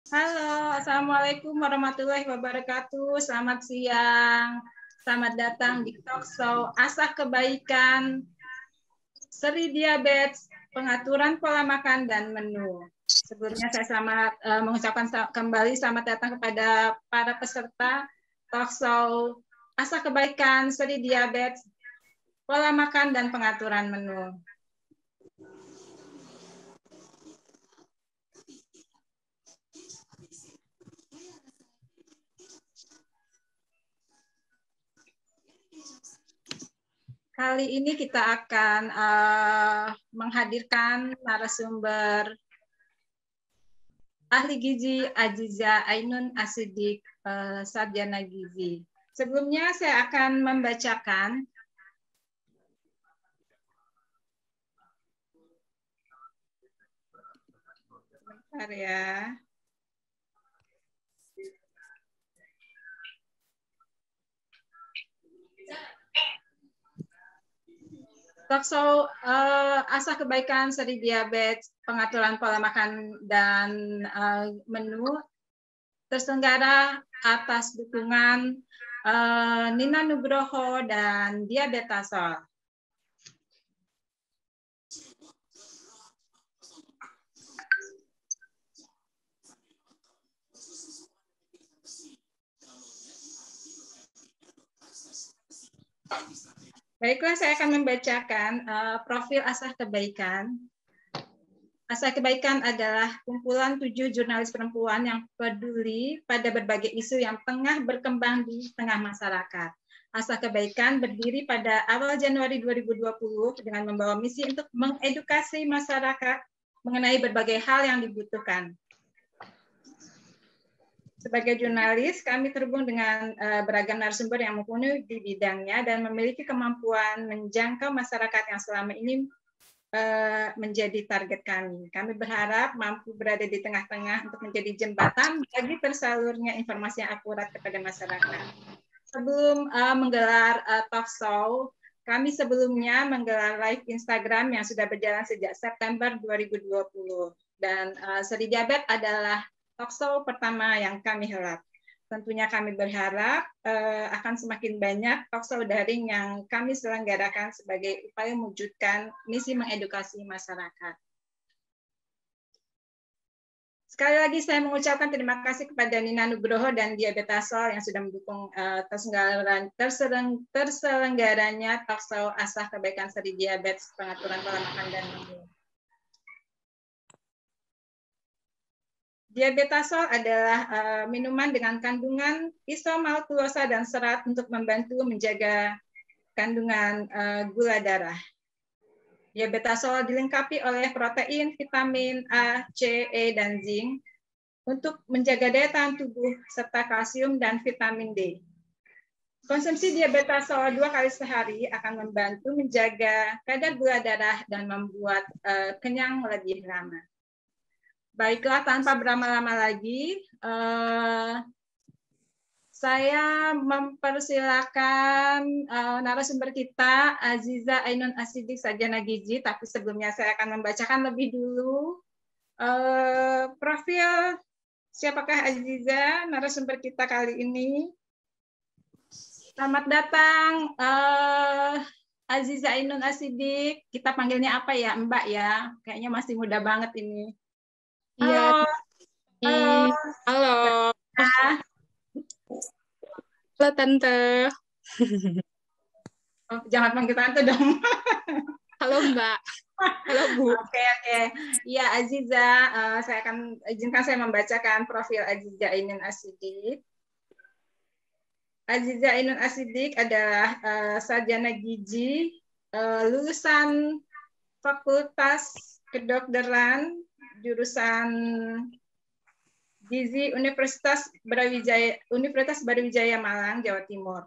Halo, Assalamualaikum warahmatullahi wabarakatuh. Selamat siang. Selamat datang di Talk Show Asah Kebaikan, Seri Diabetes, Pengaturan Pola Makan dan Menu. Sebelumnya saya mengucapkan kembali selamat datang kepada para peserta Talk Show Asah Kebaikan, Seri Diabetes, Pola Makan dan Pengaturan Menu. Kali ini kita akan menghadirkan narasumber ahli gizi Aziza Ainun Asidik, sarjana gizi. Sebelumnya saya akan membacakan bentar ya. Talkshow Asah Kebaikan Seri Diabetes, Pengaturan Pola Makan dan Menu terselenggara atas dukungan Nina Nugroho dan Diabetasol. Baiklah, saya akan membacakan profil Asah Kebaikan. Asah Kebaikan adalah kumpulan 7 jurnalis perempuan yang peduli pada berbagai isu yang tengah berkembang di tengah masyarakat. Asah Kebaikan berdiri pada awal Januari 2020 dengan membawa misi untuk mengedukasi masyarakat mengenai berbagai hal yang dibutuhkan. Sebagai jurnalis, kami terhubung dengan beragam narasumber yang mumpuni di bidangnya dan memiliki kemampuan menjangkau masyarakat yang selama ini menjadi target kami. Kami berharap mampu berada di tengah-tengah untuk menjadi jembatan bagi tersalurnya informasi yang akurat kepada masyarakat. Sebelum menggelar talk show, kami sebelumnya menggelar live Instagram yang sudah berjalan sejak September 2020. Dan Seri Diabetes adalah talk show pertama yang kami helat. Tentunya kami berharap akan semakin banyak talk show daring yang kami selenggarakan sebagai upaya mewujudkan misi mengedukasi masyarakat. Sekali lagi saya mengucapkan terima kasih kepada Nina Nugroho dan Diabetasol yang sudah mendukung terselenggaranya talk show Asah Kebaikan Seri Diabetes, Pengaturan Pola Makan dan Menu. Diabetasol adalah minuman dengan kandungan isomaltulosa dan serat untuk membantu menjaga kandungan gula darah. Diabetasol dilengkapi oleh protein, vitamin A, C, E, dan zinc untuk menjaga daya tahan tubuh serta kalsium dan vitamin D. Konsumsi diabetasol 2 kali sehari akan membantu menjaga kadar gula darah dan membuat kenyang lebih lama. Baiklah, tanpa berlama-lama lagi, saya mempersilakan narasumber kita, Aziza Ainun Asidik, sarjana gizi. Tapi sebelumnya saya akan membacakan lebih dulu profil siapakah Aziza, narasumber kita kali ini. Selamat datang, Aziza Ainun Asidik. Kita panggilnya apa ya, Mbak ya? Kayaknya masih muda banget ini. Iya. Halo. Halo. Halo Tante. Oh, jangan panggil tante dong. Halo Mbak. Halo Bu. Oke. Iya Aziza, saya akan izinkan saya membacakan profil Aziza Ainun Asidik. Aziza Ainun Asidik adalah sarjana gizi, lulusan Fakultas Kedokteran, jurusan Gizi Universitas Brawijaya Malang, Jawa Timur.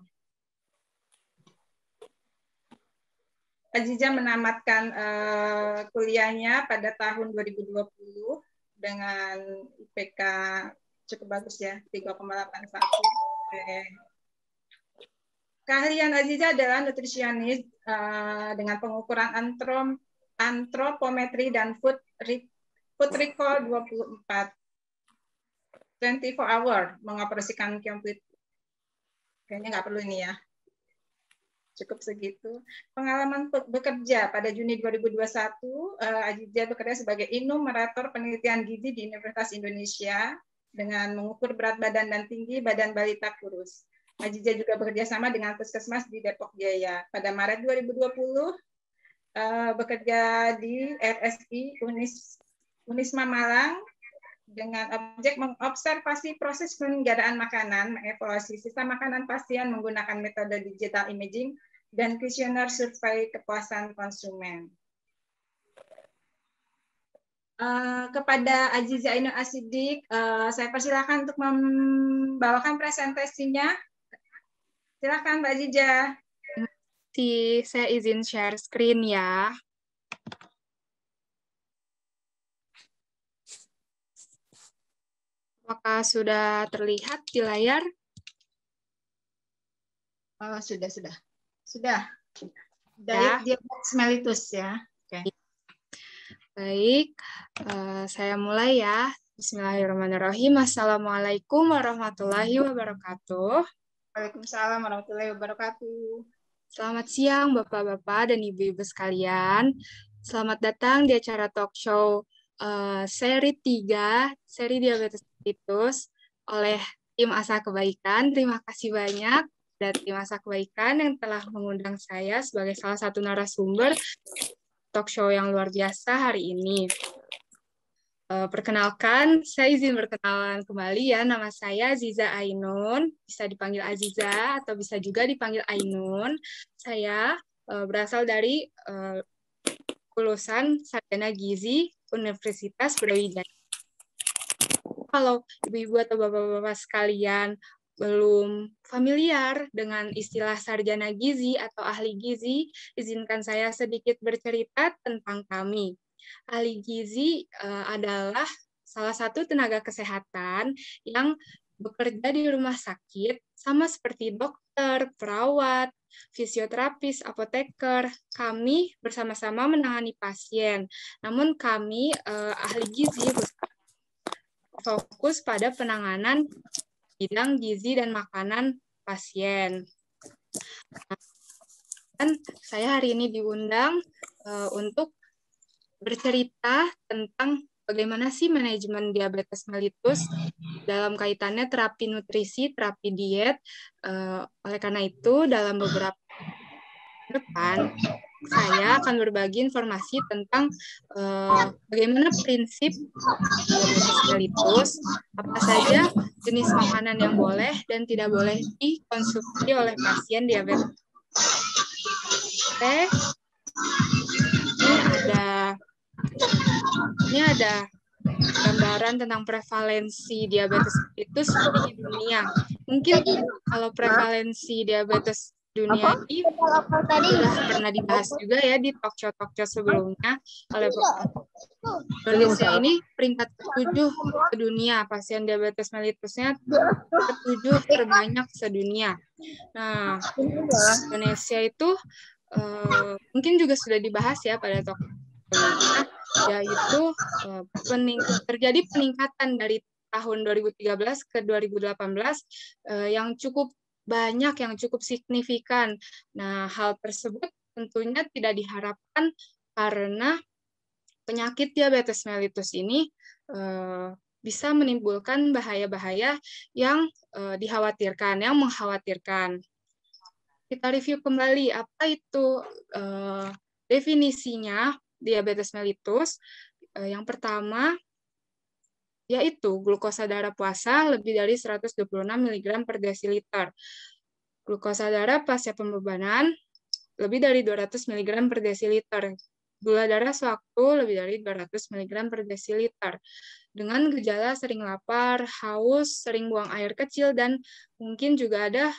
Aziza menamatkan kuliahnya pada tahun 2020 dengan IPK cukup bagus ya, 3,81. Keahlian Aziza adalah nutrisionis dengan pengukuran antropometri dan food recall 24. 24 hour mengoperasikan komputer. Kayaknya nggak perlu ini ya. Cukup segitu. Pengalaman bekerja pada Juni 2021, Azizah bekerja sebagai enumerator penelitian gizi di Universitas Indonesia dengan mengukur berat badan dan tinggi badan balita kurus. Azizah juga bekerja sama dengan Puskesmas di Depok Jaya. Pada Maret 2020, bekerja di RSI Unisma Malang dengan objek mengobservasi proses penyelenggaraan makanan, mengevaluasi sisa makanan pasien menggunakan metode digital imaging, dan kuesioner survei kepuasan konsumen. Kepada Azizah Ainun Asidik, saya persilakan untuk membawakan presentasinya. Silakan Mbak Azizah. Saya izin share screen ya. Apakah sudah terlihat di layar? Sudah. Diabetes mellitus ya. Oke. Baik, saya mulai ya. Bismillahirrahmanirrahim. Assalamualaikum warahmatullahi wabarakatuh. Waalaikumsalam warahmatullahi wabarakatuh. Selamat siang Bapak-Bapak dan Ibu-Ibu sekalian. Selamat datang di acara talk show seri 3, seri diabetes mellitus oleh tim Asa Kebaikan. Terima kasih banyak dari tim Asa Kebaikan yang telah mengundang saya sebagai salah satu narasumber talk show yang luar biasa hari ini. Perkenalkan, saya izin berkenalan kembali ya. Nama saya Aziza Ainun, bisa dipanggil Aziza atau bisa juga dipanggil Ainun. Saya berasal dari lulusan Sarjana Gizi Universitas Brawijaya. Kalau ibu-ibu atau bapak-bapak sekalian belum familiar dengan istilah sarjana gizi atau ahli gizi, izinkan saya sedikit bercerita tentang kami. Ahli gizi adalah salah satu tenaga kesehatan yang bekerja di rumah sakit, sama seperti dokter, perawat, fisioterapis, apoteker. Kami bersama-sama menangani pasien. Namun kami ahli gizi fokus pada penanganan bidang gizi dan makanan pasien. Dan saya hari ini diundang untuk bercerita tentang bagaimana sih manajemen diabetes mellitus dalam kaitannya terapi nutrisi, terapi diet. Oleh karena itu, dalam beberapa depan, saya akan berbagi informasi tentang bagaimana prinsip diabetes mellitus, apa saja jenis makanan yang boleh dan tidak boleh dikonsumsi oleh pasien diabetes. Oke. Ini ada gambaran tentang prevalensi diabetes mellitus di dunia. Mungkin kalau prevalensi diabetes dunia ini sudah pernah dibahas juga ya di talk show sebelumnya oleh Indonesia. Ini peringkat ke-7 ke dunia, pasien diabetes mellitusnya ke-7 terbanyak sedunia. Nah, Indonesia itu mungkin juga sudah dibahas ya pada talk show, yaitu terjadi peningkatan dari tahun 2013 ke 2018 yang cukup banyak, yang cukup signifikan. Nah, hal tersebut tentunya tidak diharapkan karena penyakit diabetes mellitus ini bisa menimbulkan bahaya-bahaya yang dikhawatirkan, yang mengkhawatirkan. Kita review kembali apa itu definisinya diabetes mellitus. Yang pertama, yaitu glukosa darah puasa lebih dari 126 mg per desiliter. Glukosa darah pasca pembebanan lebih dari 200 mg per desiliter. Gula darah sewaktu lebih dari 200 mg per desiliter. Dengan gejala sering lapar, haus, sering buang air kecil, dan mungkin juga ada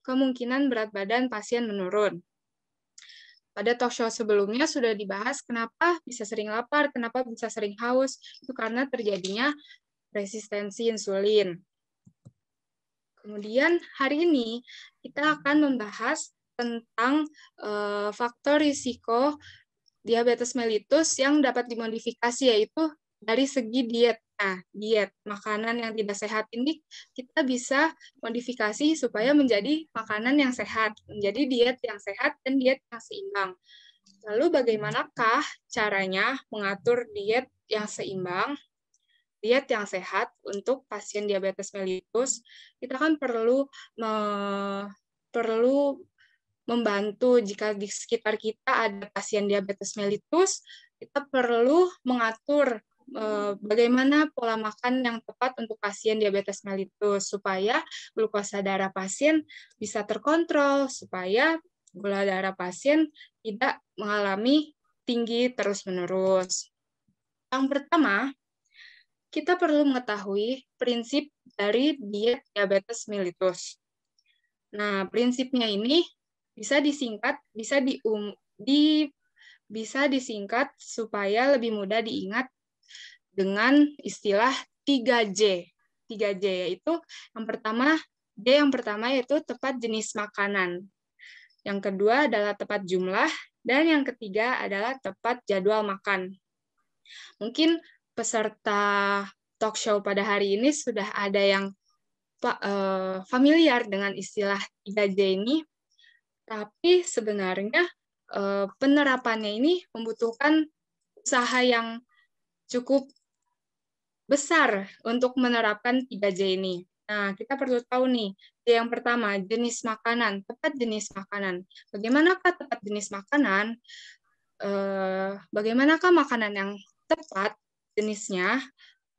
kemungkinan berat badan pasien menurun. Pada talk show sebelumnya sudah dibahas kenapa bisa sering lapar, kenapa bisa sering haus. Itu karena terjadinya resistensi insulin. Kemudian hari ini kita akan membahas tentang faktor risiko diabetes mellitus yang dapat dimodifikasi, yaitu dari segi diet. Nah, diet, makanan yang tidak sehat ini kita bisa modifikasi supaya menjadi makanan yang sehat, menjadi diet yang sehat dan diet yang seimbang. Lalu bagaimanakah caranya mengatur diet yang seimbang, diet yang sehat untuk pasien diabetes mellitus? Kita kan perlu membantu jika di sekitar kita ada pasien diabetes mellitus, kita perlu mengatur bagaimana pola makan yang tepat untuk pasien diabetes mellitus supaya glukosa darah pasien bisa terkontrol, supaya gula darah pasien tidak mengalami tinggi terus-menerus. Yang pertama, kita perlu mengetahui prinsip dari diet diabetes mellitus. Nah, prinsipnya ini bisa disingkat, bisa disingkat supaya lebih mudah diingat dengan istilah 3J. 3J yaitu yang pertama, yaitu tepat jenis makanan. Yang kedua adalah tepat jumlah, dan yang ketiga adalah tepat jadwal makan. Mungkin peserta talk show pada hari ini sudah ada yang familiar dengan istilah 3J ini, tapi sebenarnya penerapannya ini membutuhkan usaha yang cukup besar untuk menerapkan 3J ini. Nah, kita perlu tahu nih, yang pertama, jenis makanan, tepat jenis makanan. Bagaimanakah tepat jenis makanan? Bagaimanakah makanan yang tepat jenisnya?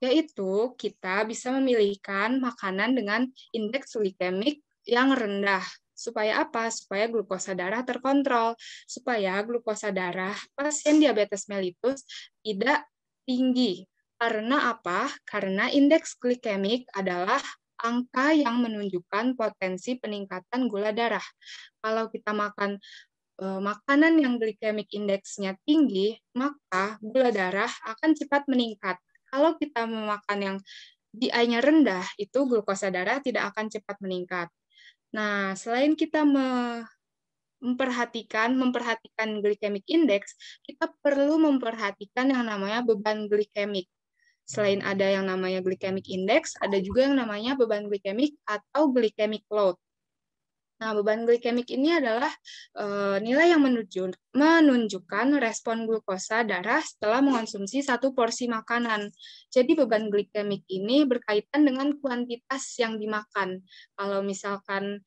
Yaitu kita bisa memilihkan makanan dengan indeks glikemik yang rendah. Supaya apa? Supaya glukosa darah terkontrol. Supaya glukosa darah pasien diabetes mellitus tidak tinggi. Karena apa? Karena indeks glikemik adalah angka yang menunjukkan potensi peningkatan gula darah. Kalau kita makan makanan yang glikemik indeksnya tinggi, maka gula darah akan cepat meningkat. Kalau kita memakan yang GI-nya rendah, itu glukosa darah tidak akan cepat meningkat. Nah, selain kita memperhatikan glycemic index, kita perlu memperhatikan yang namanya beban glikemik. Selain ada yang namanya glycemic index, ada juga yang namanya beban glikemik atau glycemic load. Nah, beban glikemik ini adalah nilai yang menunjukkan respon glukosa darah setelah mengonsumsi satu porsi makanan. Jadi beban glikemik ini berkaitan dengan kuantitas yang dimakan. Kalau misalkan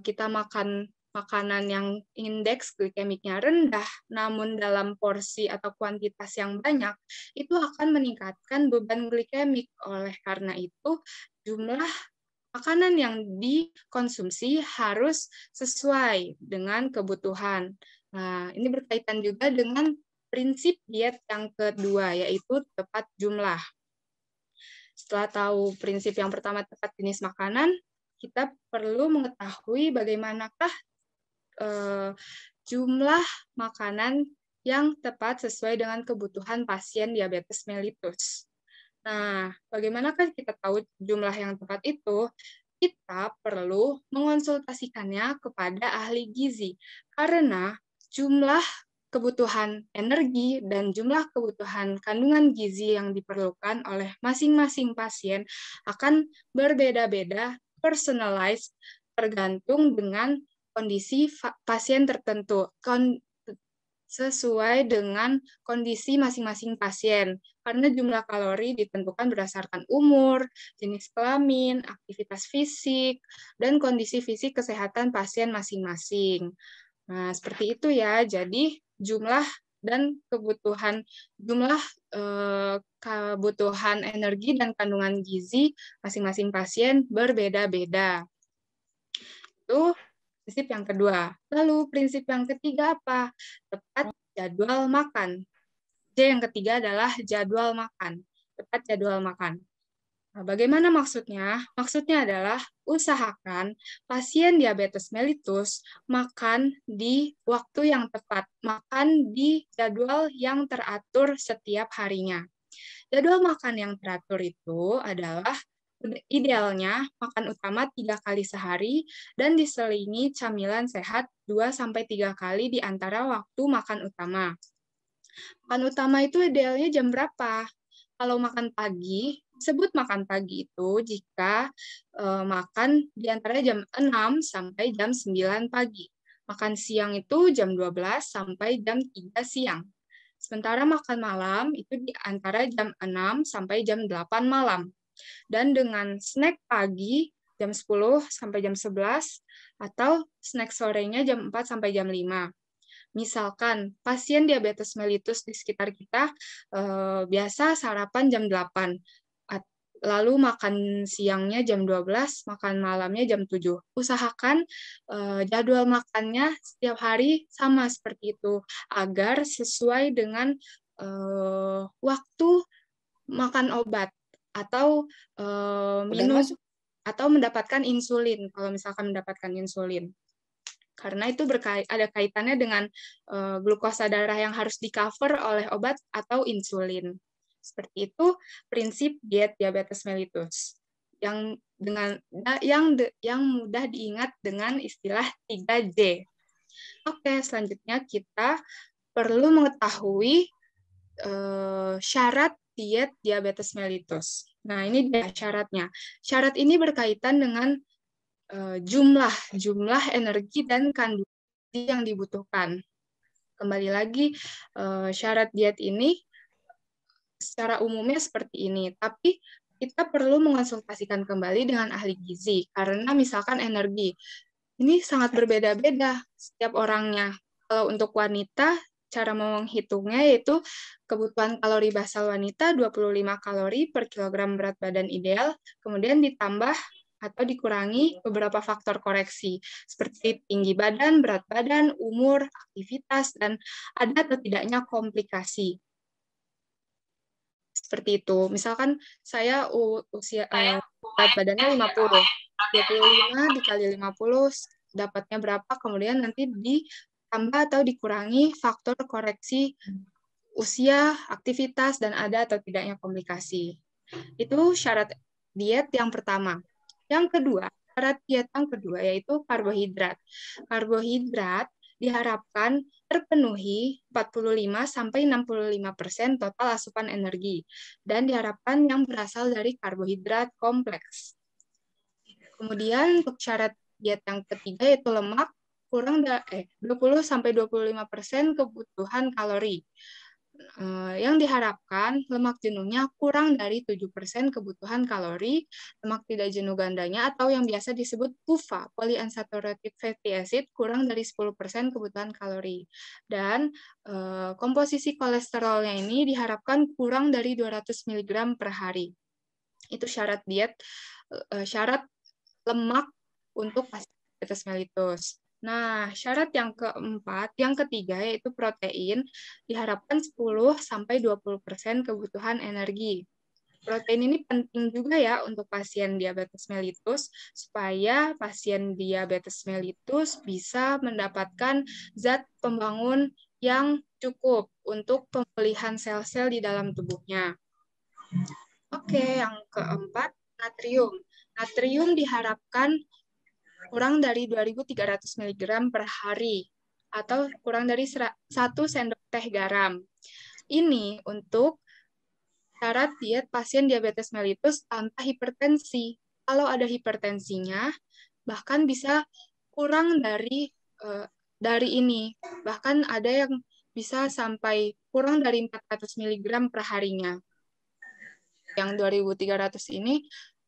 kita makan makanan yang indeks glikemiknya rendah, namun dalam porsi atau kuantitas yang banyak, itu akan meningkatkan beban glikemik. Oleh karena itu, jumlah makanan yang dikonsumsi harus sesuai dengan kebutuhan. Nah, ini berkaitan juga dengan prinsip diet yang kedua, yaitu tepat jumlah. Setelah tahu prinsip yang pertama, tepat jenis makanan, kita perlu mengetahui bagaimanakah jumlah makanan yang tepat sesuai dengan kebutuhan pasien diabetes mellitus. Nah, bagaimanakah kita tahu jumlah yang tepat itu? Kita perlu mengonsultasikannya kepada ahli gizi, karena jumlah kebutuhan energi dan jumlah kebutuhan kandungan gizi yang diperlukan oleh masing-masing pasien akan berbeda-beda, personalized, tergantung dengan kondisi pasien tertentu, sesuai dengan kondisi masing-masing pasien. Karena jumlah kalori ditentukan berdasarkan umur, jenis kelamin, aktivitas fisik, dan kondisi fisik kesehatan pasien masing-masing. Nah, seperti itu ya. Jadi, jumlah kebutuhan energi dan kandungan gizi masing-masing pasien berbeda-beda. Itu prinsip yang kedua. Lalu prinsip yang ketiga apa? Tepat jadwal makan. Yang ketiga adalah jadwal makan. Tepat jadwal makan. Nah, bagaimana maksudnya? Maksudnya adalah usahakan pasien diabetes mellitus makan di waktu yang tepat, makan di jadwal yang teratur setiap harinya. Jadwal makan yang teratur itu adalah idealnya makan utama 3 kali sehari dan diselingi camilan sehat 2-3 kali di antara waktu makan utama. Makan utama itu idealnya jam berapa? Kalau makan pagi, sebut makan pagi itu jika makan di antara jam 6 sampai jam 9 pagi. Makan siang itu jam 12 sampai jam 3 siang. Sementara makan malam itu di antara jam 6 sampai jam 8 malam. Dan dengan snack pagi jam 10 sampai jam 11 atau snack sorenya jam 4 sampai jam 5. Misalkan pasien diabetes mellitus di sekitar kita biasa sarapan jam 8, lalu makan siangnya jam 12, makan malamnya jam 7. Usahakan jadwal makannya setiap hari sama seperti itu, agar sesuai dengan waktu makan obat atau minum atau mendapatkan insulin, kalau misalkan mendapatkan insulin. Karena itu ada kaitannya dengan glukosa darah yang harus di-cover oleh obat atau insulin. Seperti itu prinsip diet diabetes mellitus yang mudah diingat dengan istilah 3J. Oke, selanjutnya kita perlu mengetahui syarat diet diabetes mellitus. Nah, ini dia syaratnya. Syarat ini berkaitan dengan jumlah energi dan kandungan yang dibutuhkan. Kembali lagi, syarat diet ini secara umumnya seperti ini, tapi kita perlu mengonsultasikan kembali dengan ahli gizi, karena misalkan energi, ini sangat berbeda-beda setiap orangnya. Kalau untuk wanita, cara menghitungnya yaitu kebutuhan kalori basal wanita 25 kalori per kilogram berat badan ideal, kemudian ditambah atau dikurangi beberapa faktor koreksi, seperti tinggi badan, berat badan, umur, aktivitas, dan ada atau tidaknya komplikasi. Seperti itu. Misalkan saya usia berat badannya 50, 25 dikali 50 dapatnya berapa, kemudian nanti ditambah atau dikurangi faktor koreksi usia, aktivitas, dan ada atau tidaknya komplikasi. Itu syarat diet yang pertama. Yang kedua, syarat diet yang kedua yaitu karbohidrat. Karbohidrat diharapkan terpenuhi 45-65% total asupan energi dan diharapkan yang berasal dari karbohidrat kompleks. Kemudian untuk syarat diet yang ketiga yaitu lemak kurang 20-25% kebutuhan kalori. Yang diharapkan lemak jenuhnya kurang dari 7% kebutuhan kalori, lemak tidak jenuh gandanya atau yang biasa disebut PUFA, polyunsaturated fatty acid, kurang dari 10% kebutuhan kalori. Dan komposisi kolesterolnya ini diharapkan kurang dari 200 mg per hari. Itu syarat diet, syarat lemak untuk pasien diabetes mellitus. Nah, syarat yang keempat, yang ketiga yaitu protein diharapkan 10-20% kebutuhan energi. Protein ini penting juga ya untuk pasien diabetes mellitus supaya pasien diabetes mellitus bisa mendapatkan zat pembangun yang cukup untuk pemulihan sel-sel di dalam tubuhnya. Oke, yang keempat, natrium. Natrium diharapkan kurang dari 2.300 mg per hari atau kurang dari 1 sendok teh garam. Ini untuk syarat diet pasien diabetes mellitus tanpa hipertensi. Kalau ada hipertensinya, bahkan bisa kurang dari ini. Bahkan ada yang bisa sampai kurang dari 400 mg per harinya. Yang 2.300 ini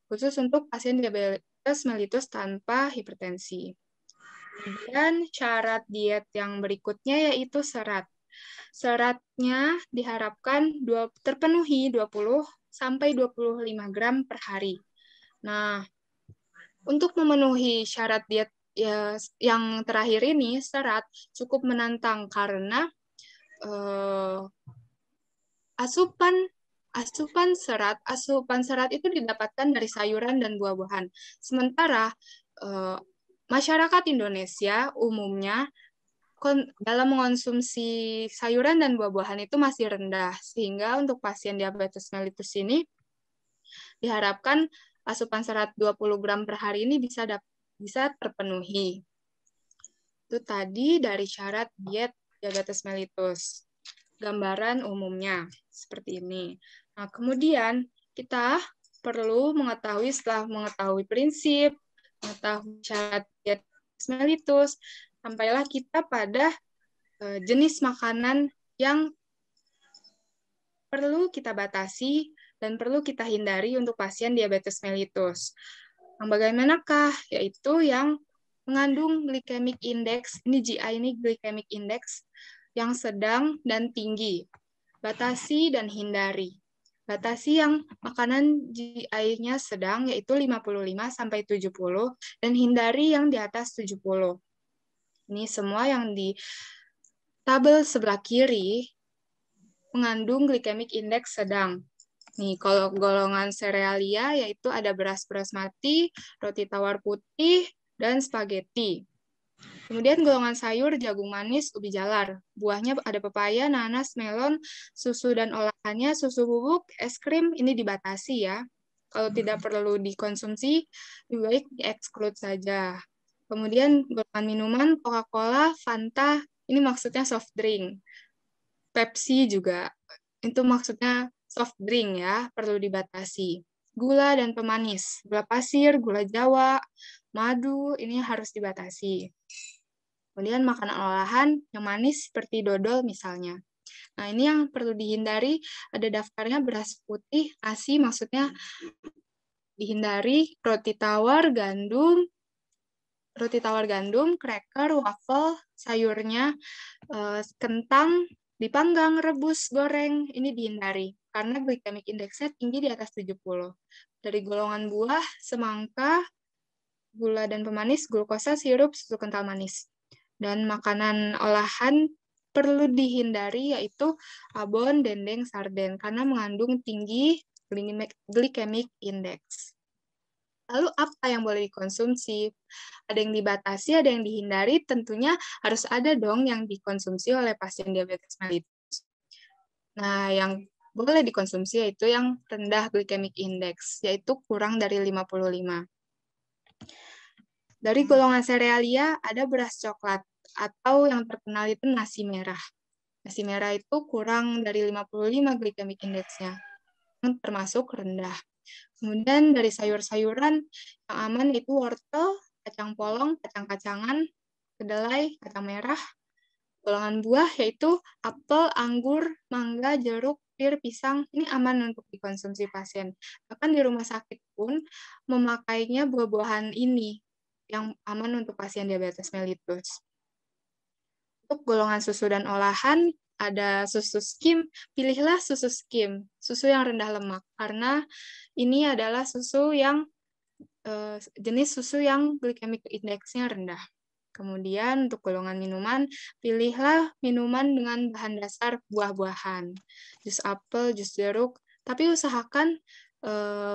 khusus untuk pasien diabetes mellitus tanpa hipertensi. Kemudian syarat diet yang berikutnya yaitu serat. Seratnya diharapkan terpenuhi 20-25 gram per hari. Nah, untuk memenuhi syarat diet yang terakhir ini, serat cukup menantang karena asupan serat itu didapatkan dari sayuran dan buah-buahan. Sementara masyarakat Indonesia umumnya dalam mengonsumsi sayuran dan buah-buahan itu masih rendah, sehingga untuk pasien diabetes mellitus ini diharapkan asupan serat 20 gram per hari ini bisa terpenuhi. Itu tadi dari syarat diet diabetes mellitus. Gambaran umumnya seperti ini. Nah, kemudian kita perlu mengetahui, setelah mengetahui prinsip, mengetahui syarat diabetes mellitus, sampailah kita pada jenis makanan yang perlu kita batasi dan perlu kita hindari untuk pasien diabetes mellitus. Yang bagaimanakah? Yaitu yang mengandung glycemic index, ini GI ini glycemic index, yang sedang dan tinggi. Batasi dan hindari. Batasi yang makanan GI-nya sedang, yaitu 55-70, dan hindari yang di atas 70. Ini semua yang di tabel sebelah kiri mengandung glycemic index sedang. Nih, kalau golongan serealia, yaitu ada beras basmati, roti tawar putih, dan spaghetti. Kemudian golongan sayur, jagung manis, ubi jalar. Buahnya ada pepaya, nanas, melon, susu dan olahannya, susu bubuk, es krim, ini dibatasi ya. Kalau tidak perlu dikonsumsi, lebih baik di-exclude saja. Kemudian golongan minuman, Coca-Cola, Fanta, ini maksudnya soft drink. Pepsi juga, itu maksudnya soft drink ya, perlu dibatasi. Gula dan pemanis, gula pasir, gula jawa, madu, ini harus dibatasi. Kemudian makanan olahan yang manis seperti dodol misalnya. Nah, ini yang perlu dihindari, ada daftarnya beras putih, nasi maksudnya dihindari, roti tawar gandum, cracker, waffle, sayurnya, kentang, dipanggang, rebus, goreng, ini dihindari. Karena glycemic index-nya tinggi di atas 70. Dari golongan buah, semangka, gula dan pemanis, glukosa, sirup, susu kental manis. Dan makanan olahan perlu dihindari yaitu abon, dendeng, sarden karena mengandung tinggi glycemic index. Lalu apa yang boleh dikonsumsi? Ada yang dibatasi, ada yang dihindari, tentunya harus ada dong yang dikonsumsi oleh pasien diabetes mellitus. Nah, yang boleh dikonsumsi yaitu yang rendah glycemic index, yaitu kurang dari 55. Dari golongan serealia ada beras coklat atau yang terkenal itu nasi merah. Nasi merah itu kurang dari 55 glycemic index-nya, yang termasuk rendah. Kemudian dari sayur-sayuran yang aman itu wortel, kacang polong, kacang-kacangan, kedelai, kacang merah. Golongan buah yaitu apel, anggur, mangga, jeruk, pir, pisang. Ini aman untuk dikonsumsi pasien. Bahkan di rumah sakit pun memakainya buah-buahan ini yang aman untuk pasien diabetes mellitus. Untuk golongan susu dan olahan, ada susu skim, pilihlah susu skim, susu yang rendah lemak, karena ini adalah susu yang jenis susu yang glycemic index-nya rendah. Kemudian untuk golongan minuman, pilihlah minuman dengan bahan dasar buah-buahan, jus apel, jus jeruk, tapi usahakan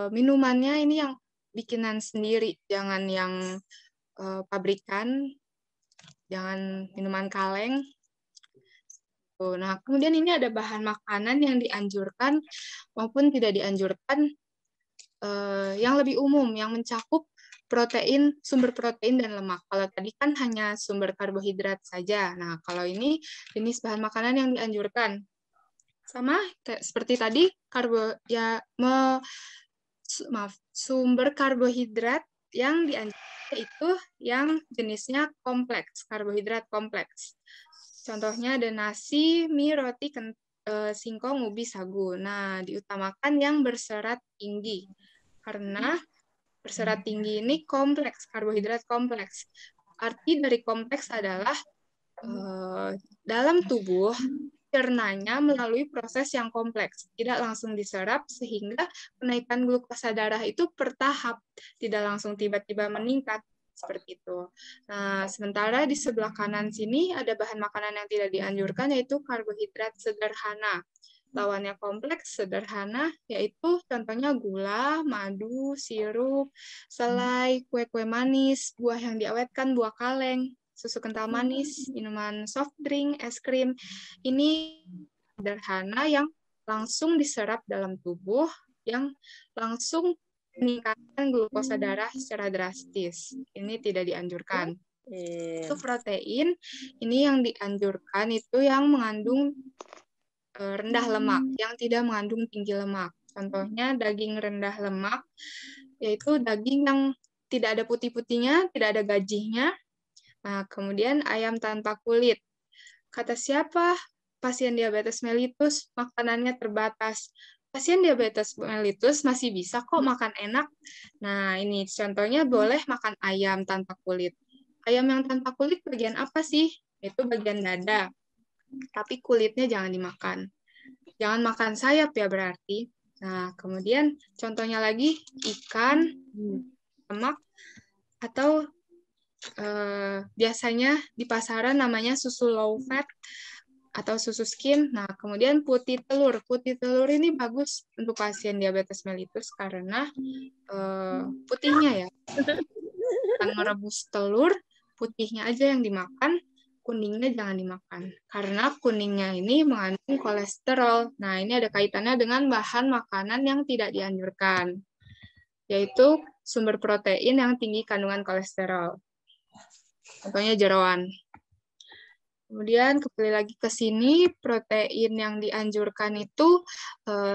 minumannya ini yang bikinan sendiri, jangan yang pabrikan, jangan minuman kaleng. Nah, kemudian ini ada bahan makanan yang dianjurkan maupun tidak dianjurkan yang lebih umum, yang mencakup protein, sumber protein dan lemak. Kalau tadi kan hanya sumber karbohidrat saja. Nah, kalau ini jenis bahan makanan yang dianjurkan. Sama seperti tadi, sumber karbohidrat yang dianjurkan itu yang jenisnya kompleks, karbohidrat kompleks. Contohnya ada nasi, mie, roti, singkong, ubi, sagu. Nah, diutamakan yang berserat tinggi. Karena berserat tinggi ini kompleks, karbohidrat kompleks. Arti dari kompleks adalah dalam tubuh cernanya melalui proses yang kompleks, tidak langsung diserap sehingga kenaikan glukosa darah itu bertahap, tidak langsung tiba-tiba meningkat seperti itu. Nah, sementara di sebelah kanan sini ada bahan makanan yang tidak dianjurkan yaitu karbohidrat sederhana. Lawannya kompleks sederhana yaitu contohnya gula, madu, sirup, selai, kue-kue manis, buah yang diawetkan, buah kaleng, susu kental manis, minuman soft drink, es krim. Ini sederhana yang langsung diserap dalam tubuh, yang langsung meningkatkan glukosa darah secara drastis. Ini tidak dianjurkan. Untuk protein, ini yang dianjurkan itu yang mengandung rendah lemak, yang tidak mengandung tinggi lemak. Contohnya daging rendah lemak, yaitu daging yang tidak ada putih-putihnya, tidak ada gajinya. Nah, kemudian ayam tanpa kulit. Kata siapa? Pasien diabetes mellitus makanannya terbatas. Pasien diabetes mellitus masih bisa kok makan enak. Nah, ini contohnya boleh makan ayam tanpa kulit. Ayam yang tanpa kulit bagian apa sih? Itu bagian dada. Tapi kulitnya jangan dimakan. Jangan makan sayap ya berarti. Nah, kemudian contohnya lagi ikan, lemak, atau biasanya di pasaran namanya susu low fat atau susu skim. Nah, kemudian putih telur. Putih telur ini bagus untuk pasien diabetes mellitus karena putihnya ya. Akan merebus telur, putihnya aja yang dimakan, kuningnya jangan dimakan. Karena kuningnya ini mengandung kolesterol. Nah, ini ada kaitannya dengan bahan makanan yang tidak dianjurkan, yaitu sumber protein yang tinggi kandungan kolesterol. Contohnya jeroan. Kemudian kembali lagi ke sini, protein yang dianjurkan itu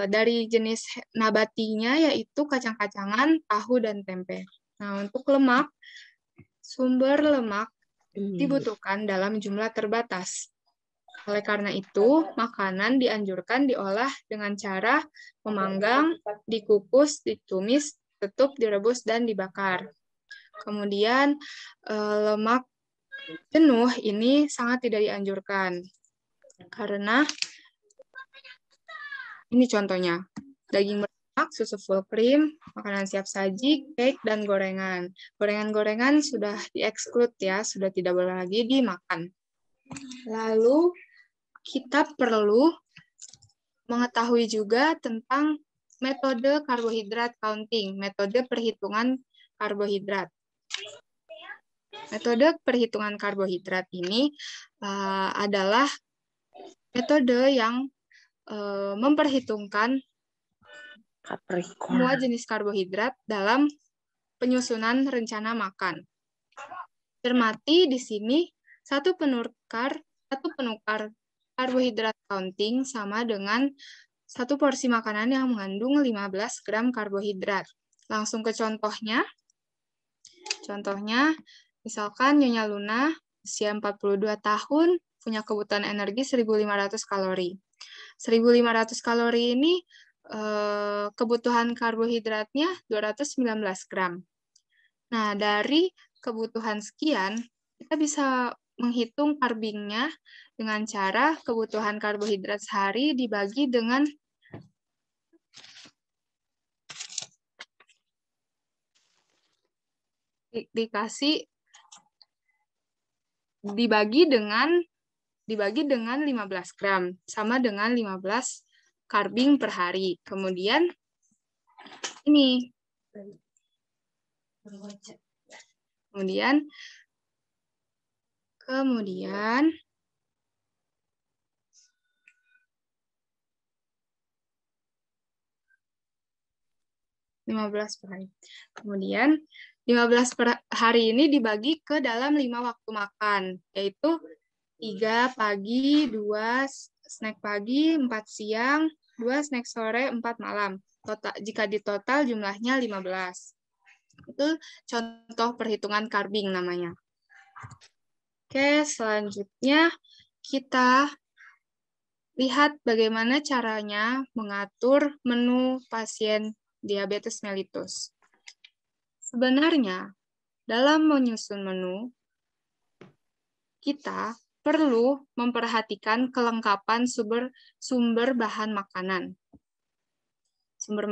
dari jenis nabatinya, yaitu kacang-kacangan, tahu, dan tempe. Nah, untuk lemak, sumber lemak dibutuhkan dalam jumlah terbatas. Oleh karena itu, makanan dianjurkan diolah dengan cara memanggang, dikukus, ditumis, tutup, direbus, dan dibakar. Kemudian, lemak jenuh ini sangat tidak dianjurkan karena ini contohnya daging berlemak, susu full cream, makanan siap saji, cake, dan gorengan. Gorengan-gorengan sudah dieksklud ya, sudah tidak boleh lagi dimakan. Lalu kita perlu mengetahui juga tentang metode karbohidrat counting, metode perhitungan karbohidrat. Metode perhitungan karbohidrat ini adalah metode yang memperhitungkan semua jenis karbohidrat dalam penyusunan rencana makan. Cermati di sini satu penukar karbohidrat counting sama dengan satu porsi makanan yang mengandung 15 gram karbohidrat. Langsung ke contohnya. Contohnya, misalkan Nyonya Luna, usia 42 tahun, punya kebutuhan energi 1.500 kalori. 1.500 kalori ini kebutuhan karbohidratnya 219 gram. Nah, dari kebutuhan sekian, kita bisa menghitung carbingnya dengan cara kebutuhan karbohidrat sehari dibagi dengan dibagi dengan 15 gram, sama dengan 15 carbing per hari. Kemudian ini. Kemudian 15 per hari. Kemudian 15 per hari ini dibagi ke dalam 5 waktu makan, yaitu 3 pagi, 2 snack pagi, 4 siang, 2 snack sore, 4 malam. Jika ditotal jumlahnya 15. Itu contoh perhitungan carbing namanya. Oke, selanjutnya kita lihat bagaimana caranya mengatur menu pasien diabetes mellitus. Sebenarnya, dalam menyusun menu, kita perlu memperhatikan kelengkapan sumber bahan makanan. Sumber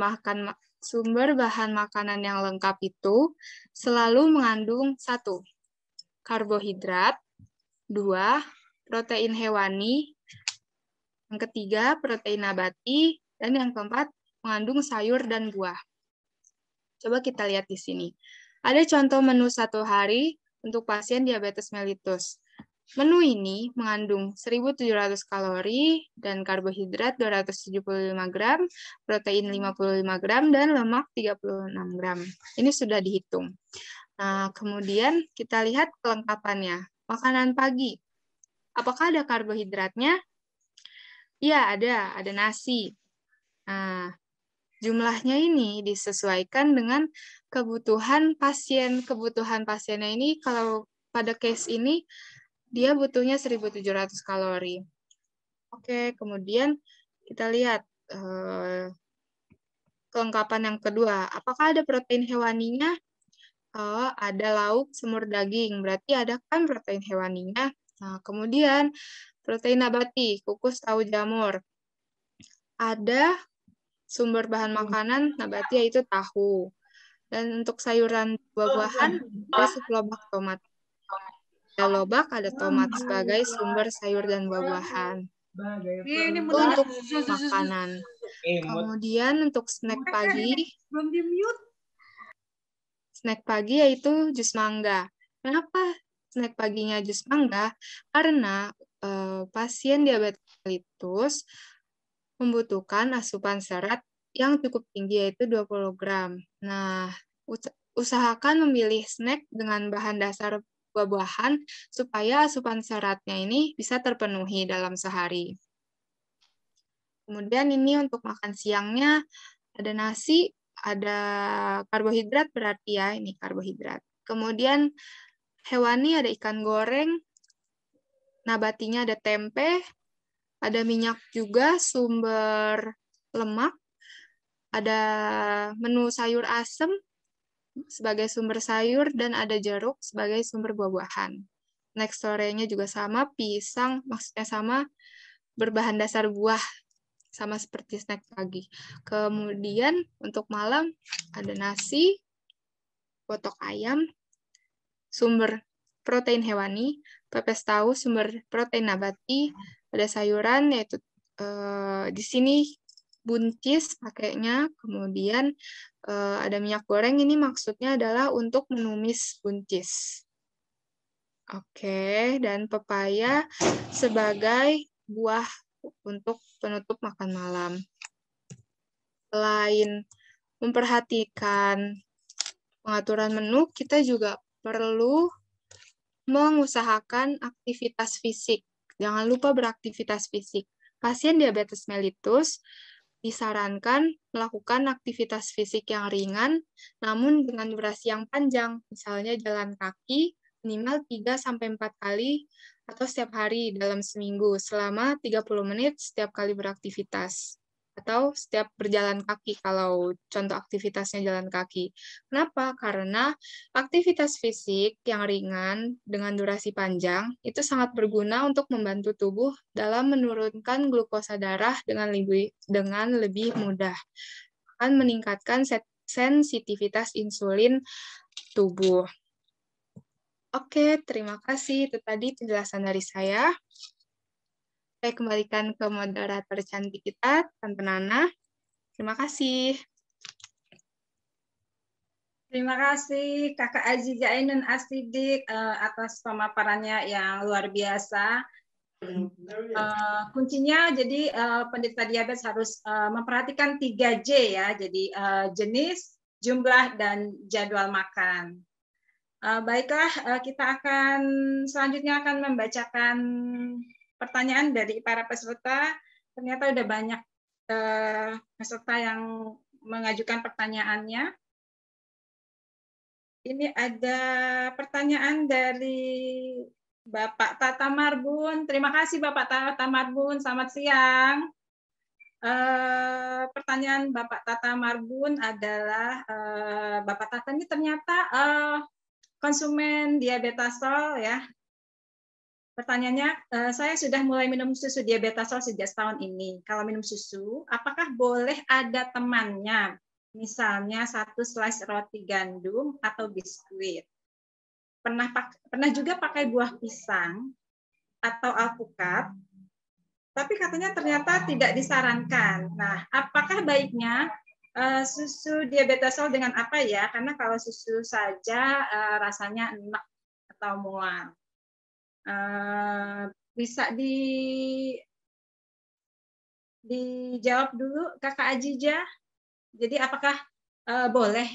bahan makanan yang lengkap itu selalu mengandung 1. Karbohidrat, 2. Protein hewani, yang ketiga protein nabati, dan yang keempat mengandung sayur dan buah. Coba kita lihat di sini. Ada contoh menu 1 hari untuk pasien diabetes mellitus. Menu ini mengandung 1.700 kalori dan karbohidrat 275 gram, protein 55 gram, dan lemak 36 gram. Ini sudah dihitung. Nah, kemudian kita lihat kelengkapannya. Makanan pagi. Apakah ada karbohidratnya? Iya, ada nasi. Nah, jumlahnya ini disesuaikan dengan kebutuhan pasien. Kebutuhan pasiennya ini kalau pada case ini dia butuhnya 1.700 kalori. Oke, kemudian kita lihat kelengkapan yang kedua. Apakah ada protein hewaninya? Oh, ada lauk, semur, daging. Berarti ada kan protein hewaninya. Nah, kemudian protein nabati, kukus, tahu, jamur. Ada sumber bahan makanan nabati yaitu tahu. Dan untuk sayuran buah-buahan, ada sup lobak tomat. Ada lobak, ada tomat sebagai sumber sayur dan buah-buahan. Itu untuk makanan. Kemudian untuk snack pagi yaitu jus mangga. Kenapa snack paginya jus mangga? Karena pasien diabetes mellitus membutuhkan asupan serat yang cukup tinggi yaitu 20 gram. Nah, usahakan memilih snack dengan bahan dasar buah-buahan supaya asupan seratnya ini bisa terpenuhi dalam sehari. Kemudian ini untuk makan siangnya ada nasi, ada karbohidrat berarti ya, ini karbohidrat. Kemudian hewani ada ikan goreng, nabatinya ada tempe, ada minyak juga, sumber lemak, ada menu sayur asem sebagai sumber sayur, dan ada jeruk sebagai sumber buah-buahan. Next sorenya juga sama, pisang, maksudnya sama, berbahan dasar buah, sama seperti snack pagi. Kemudian untuk malam ada nasi, potok ayam, sumber protein hewani, pepes tahu, sumber protein nabati, ada sayuran yaitu di sini buncis pakainya, kemudian ada minyak goreng, ini maksudnya adalah untuk menumis buncis. Oke, dan pepaya sebagai buah untuk penutup makan malam. Selain memperhatikan pengaturan menu, kita juga perlu mengusahakan aktivitas fisik. Jangan lupa beraktivitas fisik. Pasien diabetes mellitus disarankan melakukan aktivitas fisik yang ringan, namun dengan durasi yang panjang, misalnya jalan kaki minimal 3-4 kali atau setiap hari dalam seminggu selama 30 menit setiap kali beraktivitas. Atau setiap berjalan kaki kalau contoh aktivitasnya jalan kaki. Kenapa? Karena aktivitas fisik yang ringan dengan durasi panjang itu sangat berguna untuk membantu tubuh dalam menurunkan glukosa darah dengan lebih mudah. Akan meningkatkan sensitivitas insulin tubuh. Oke, terima kasih. Itu tadi penjelasan dari saya. Saya kembalikan ke moderator cantik kita, Tante Nana. Terima kasih. Terima kasih Kakak Aziza Ainun Asidik atas pemaparannya yang luar biasa. Kuncinya jadi penderita diabetes harus memperhatikan 3J ya, jadi jenis, jumlah, dan jadwal makan. Baiklah, kita akan selanjutnya akan membacakan pertanyaan dari para peserta. Ternyata udah banyak peserta yang mengajukan pertanyaannya. Ini ada pertanyaan dari Bapak Tata Marbun. Terima kasih Bapak Tata Marbun. Selamat siang. Pertanyaan Bapak Tata Marbun adalah Bapak Tata ini ternyata konsumen diabetasol ya. Pertanyaannya, saya sudah mulai minum susu diabetasol sejak setahun ini. Kalau minum susu, apakah boleh ada temannya? Misalnya 1 slice roti gandum atau biskuit. Pernah juga pakai buah pisang atau alpukat, tapi katanya ternyata tidak disarankan. Nah, apakah baiknya susu diabetasol dengan apa ya? Karena kalau susu saja rasanya enak atau mual. Bisa dijawab dulu Kakak Aziza. Jadi apakah boleh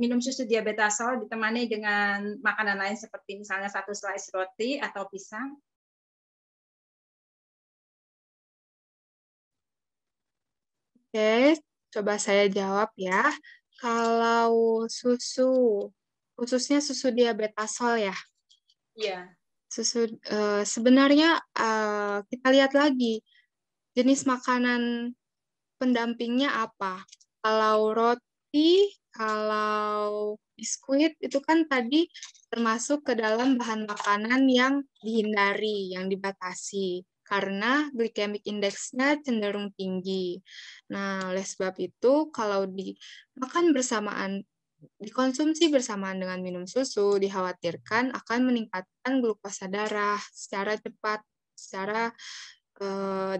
minum susu diabetasol ditemani dengan makanan lain seperti misalnya 1 slice roti atau pisang? Oke, coba saya jawab ya. Kalau susu, khususnya susu diabetasol ya, Iya. sebenarnya kita lihat lagi jenis makanan pendampingnya apa. Kalau roti, kalau biskuit itu kan tadi termasuk ke dalam bahan makanan yang dihindari, yang dibatasi karena glycemic index-nya cenderung tinggi. Nah, oleh sebab itu kalau dimakan bersamaan, dikonsumsi bersamaan dengan minum susu, dikhawatirkan akan meningkatkan glukosa darah secara cepat, secara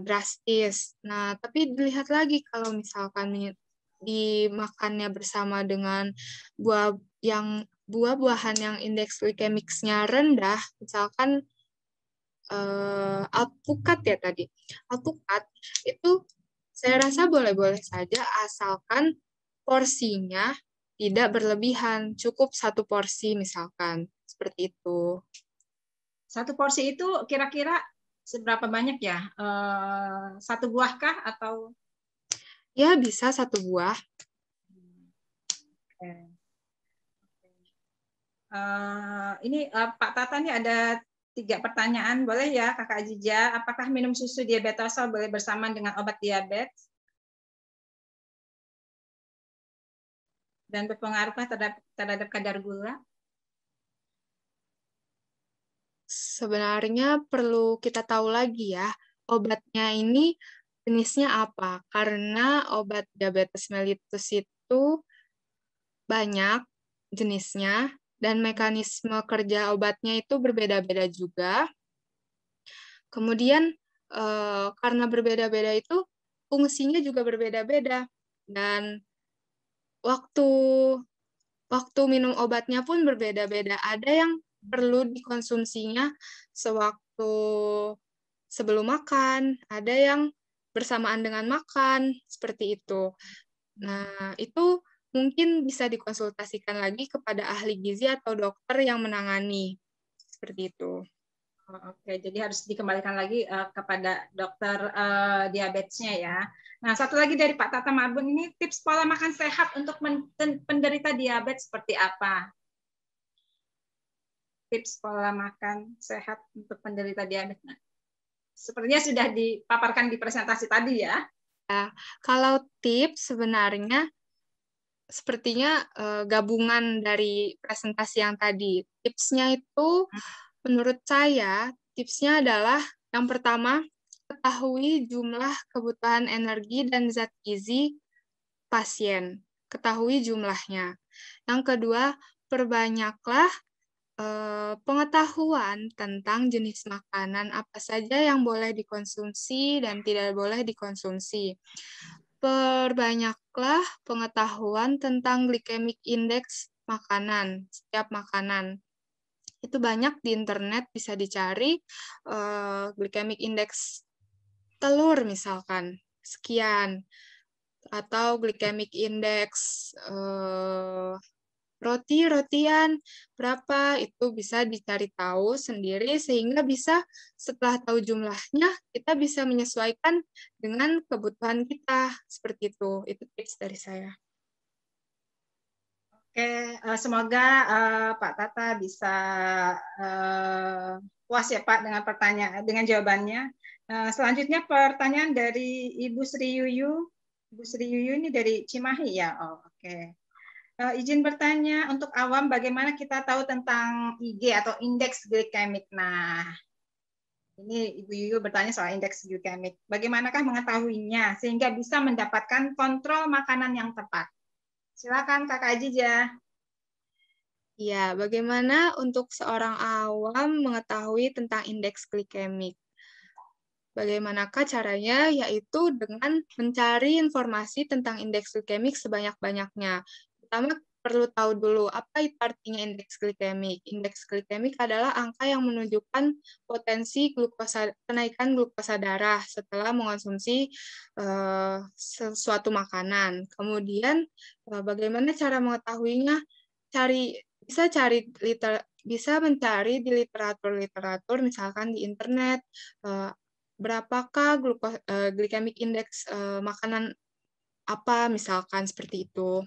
drastis. Nah, tapi dilihat lagi kalau misalkan dimakannya bersama dengan buah-buahan yang indeks glikemiknya rendah, misalkan alpukat ya tadi. Alpukat itu saya rasa boleh-boleh saja asalkan porsinya tidak berlebihan, cukup satu porsi misalkan, seperti itu. Satu porsi itu kira-kira seberapa banyak ya? Satu buah kah atau? Ya, bisa satu buah. Ini Pak Tata nih ada 3 pertanyaan, boleh ya Kakak Ajija? Apakah minum susu diabetosol boleh bersamaan dengan obat diabetes? Dan berpengaruhkah terhadap kadar gula? Sebenarnya perlu kita tahu lagi ya, obatnya ini jenisnya apa. Karena obat diabetes mellitus itu banyak jenisnya, dan mekanisme kerja obatnya itu berbeda-beda juga. Kemudian, karena berbeda-beda itu, fungsinya juga berbeda-beda. Dan waktu minum obatnya pun berbeda-beda. Ada yang perlu dikonsumsinya sewaktu sebelum makan, ada yang bersamaan dengan makan, seperti itu. Nah, itu mungkin bisa dikonsultasikan lagi kepada ahli gizi atau dokter yang menangani, seperti itu. Oke, jadi harus dikembalikan lagi kepada dokter diabetesnya ya. Nah, satu lagi dari Pak Tata Marbun, ini tips pola makan sehat untuk penderita diabetes seperti apa? Tips pola makan sehat untuk penderita diabetes. Nah, sepertinya sudah dipaparkan di presentasi tadi ya. Ya, kalau tips sebenarnya sepertinya gabungan dari presentasi yang tadi. Tipsnya itu menurut saya, tipsnya adalah yang pertama, ketahui jumlah kebutuhan energi dan zat gizi pasien. Ketahui jumlahnya. Yang kedua, perbanyaklah pengetahuan tentang jenis makanan apa saja yang boleh dikonsumsi dan tidak boleh dikonsumsi. Perbanyaklah pengetahuan tentang glycemic index makanan, setiap makanan. Itu banyak di internet, bisa dicari glycemic index telur misalkan, sekian. Atau glycemic index rotian berapa, itu bisa dicari tahu sendiri sehingga bisa setelah tahu jumlahnya kita bisa menyesuaikan dengan kebutuhan kita, seperti itu. Itu tips dari saya. Oke, semoga Pak Tata bisa puas ya Pak dengan jawabannya. Selanjutnya pertanyaan dari Ibu Sri Yuyu. Ibu Sri Yuyu ini dari Cimahi ya. Oh, oke. Izin bertanya, untuk awam bagaimana kita tahu tentang IG atau indeks glikemik? Nah, ini Ibu Yuyu bertanya soal indeks glikemik. Bagaimanakah mengetahuinya sehingga bisa mendapatkan kontrol makanan yang tepat? Silakan Kakak Ajija. Ya, bagaimana untuk seorang awam mengetahui tentang indeks glikemik? Bagaimanakah caranya? Yaitu dengan mencari informasi tentang indeks glikemik sebanyak-banyaknya. Pertama, perlu tahu dulu apa itu artinya indeks glikemik. Indeks glikemik adalah angka yang menunjukkan potensi kenaikan glukosa darah setelah mengonsumsi sesuatu makanan. Kemudian, bagaimana cara mengetahuinya? Bisa mencari di literatur misalkan di internet, berapakah glycemic index makanan apa, misalkan seperti itu.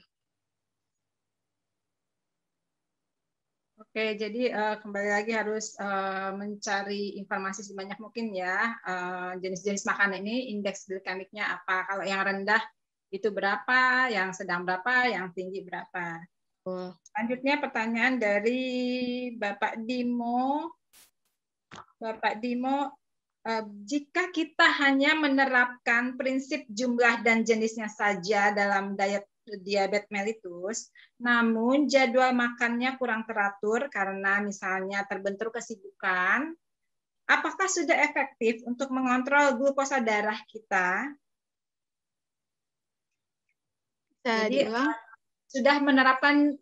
Oke, jadi kembali lagi harus mencari informasi sebanyak mungkin ya, jenis-jenis makanan ini, indeks glikemiknya apa. Kalau yang rendah itu berapa, yang sedang berapa, yang tinggi berapa. Selanjutnya pertanyaan dari Bapak Dimo. Bapak Dimo, jika kita hanya menerapkan prinsip jumlah dan jenisnya saja dalam diabetes mellitus, namun jadwal makannya kurang teratur karena misalnya terbentur kesibukan, apakah sudah efektif untuk mengontrol glukosa darah kita? Jadi sudah menerapkan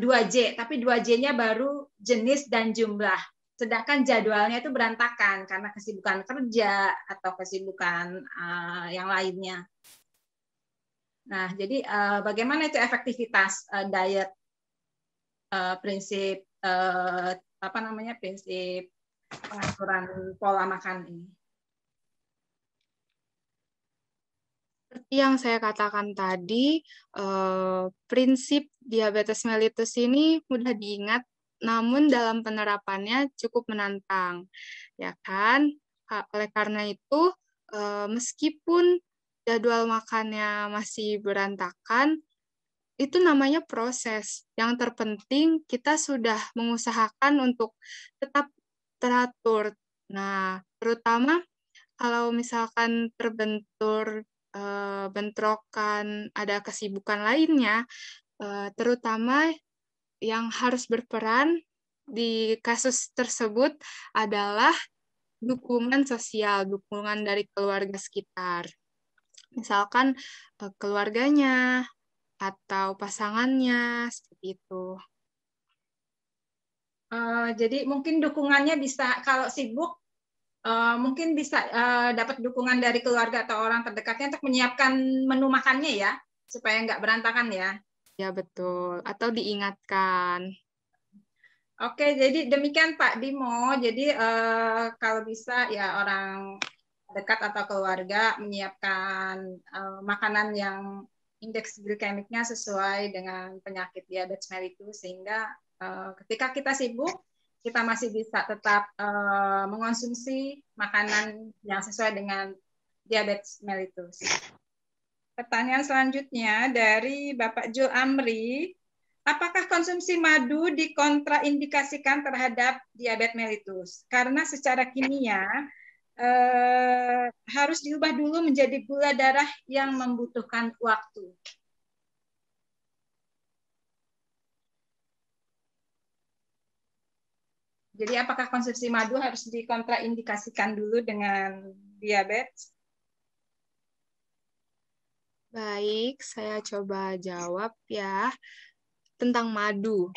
2J, tapi 2J-nya baru jenis dan jumlah. Sedangkan jadwalnya itu berantakan karena kesibukan kerja atau kesibukan yang lainnya. Nah, jadi bagaimana itu efektivitas diet prinsip prinsip pengaturan pola makan ini? Seperti yang saya katakan tadi, prinsip diabetes mellitus ini mudah diingat, namun dalam penerapannya cukup menantang, ya kan? Oleh karena itu, meskipun jadwal makannya masih berantakan, itu namanya proses. Yang terpenting kita sudah mengusahakan untuk tetap teratur. Nah, terutama kalau misalkan terbentur bentrokan, ada kesibukan lainnya, terutama yang harus berperan di kasus tersebut adalah dukungan sosial, dukungan dari keluarga sekitar. Misalkan keluarganya atau pasangannya, seperti itu. Jadi mungkin dukungannya bisa, kalau sibuk, mungkin bisa dapat dukungan dari keluarga atau orang terdekatnya untuk menyiapkan menu makannya ya, supaya nggak berantakan ya. Ya, betul. Atau diingatkan. Oke, jadi demikian Pak Dimo. Jadi kalau bisa ya orang dekat atau keluarga menyiapkan makanan yang indeks glikemiknya sesuai dengan penyakit diabetes mellitus, sehingga ketika kita sibuk, kita masih bisa tetap mengonsumsi makanan yang sesuai dengan diabetes mellitus. Pertanyaan selanjutnya dari Bapak Jo Amri. Apakah konsumsi madu dikontraindikasikan terhadap diabetes mellitus? Karena secara kimia harus diubah dulu menjadi gula darah yang membutuhkan waktu. Jadi apakah konsumsi madu harus dikontraindikasikan dulu dengan diabetes? Baik, saya coba jawab ya. Tentang madu.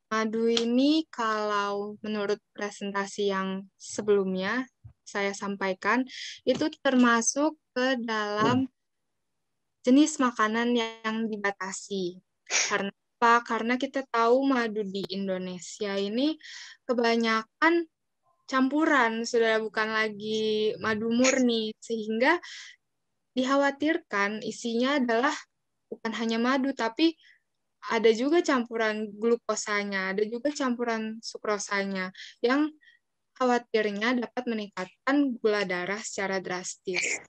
Madu ini kalau menurut presentasi yang sebelumnya saya sampaikan, itu termasuk ke dalam jenis makanan yang dibatasi. Karena apa? Karena kita tahu madu di Indonesia ini kebanyakan campuran, sudah bukan lagi madu murni, sehingga dikhawatirkan isinya adalah bukan hanya madu, tapi ada juga campuran glukosanya, ada juga campuran sukrosanya, yang khawatirnya dapat meningkatkan gula darah secara drastis.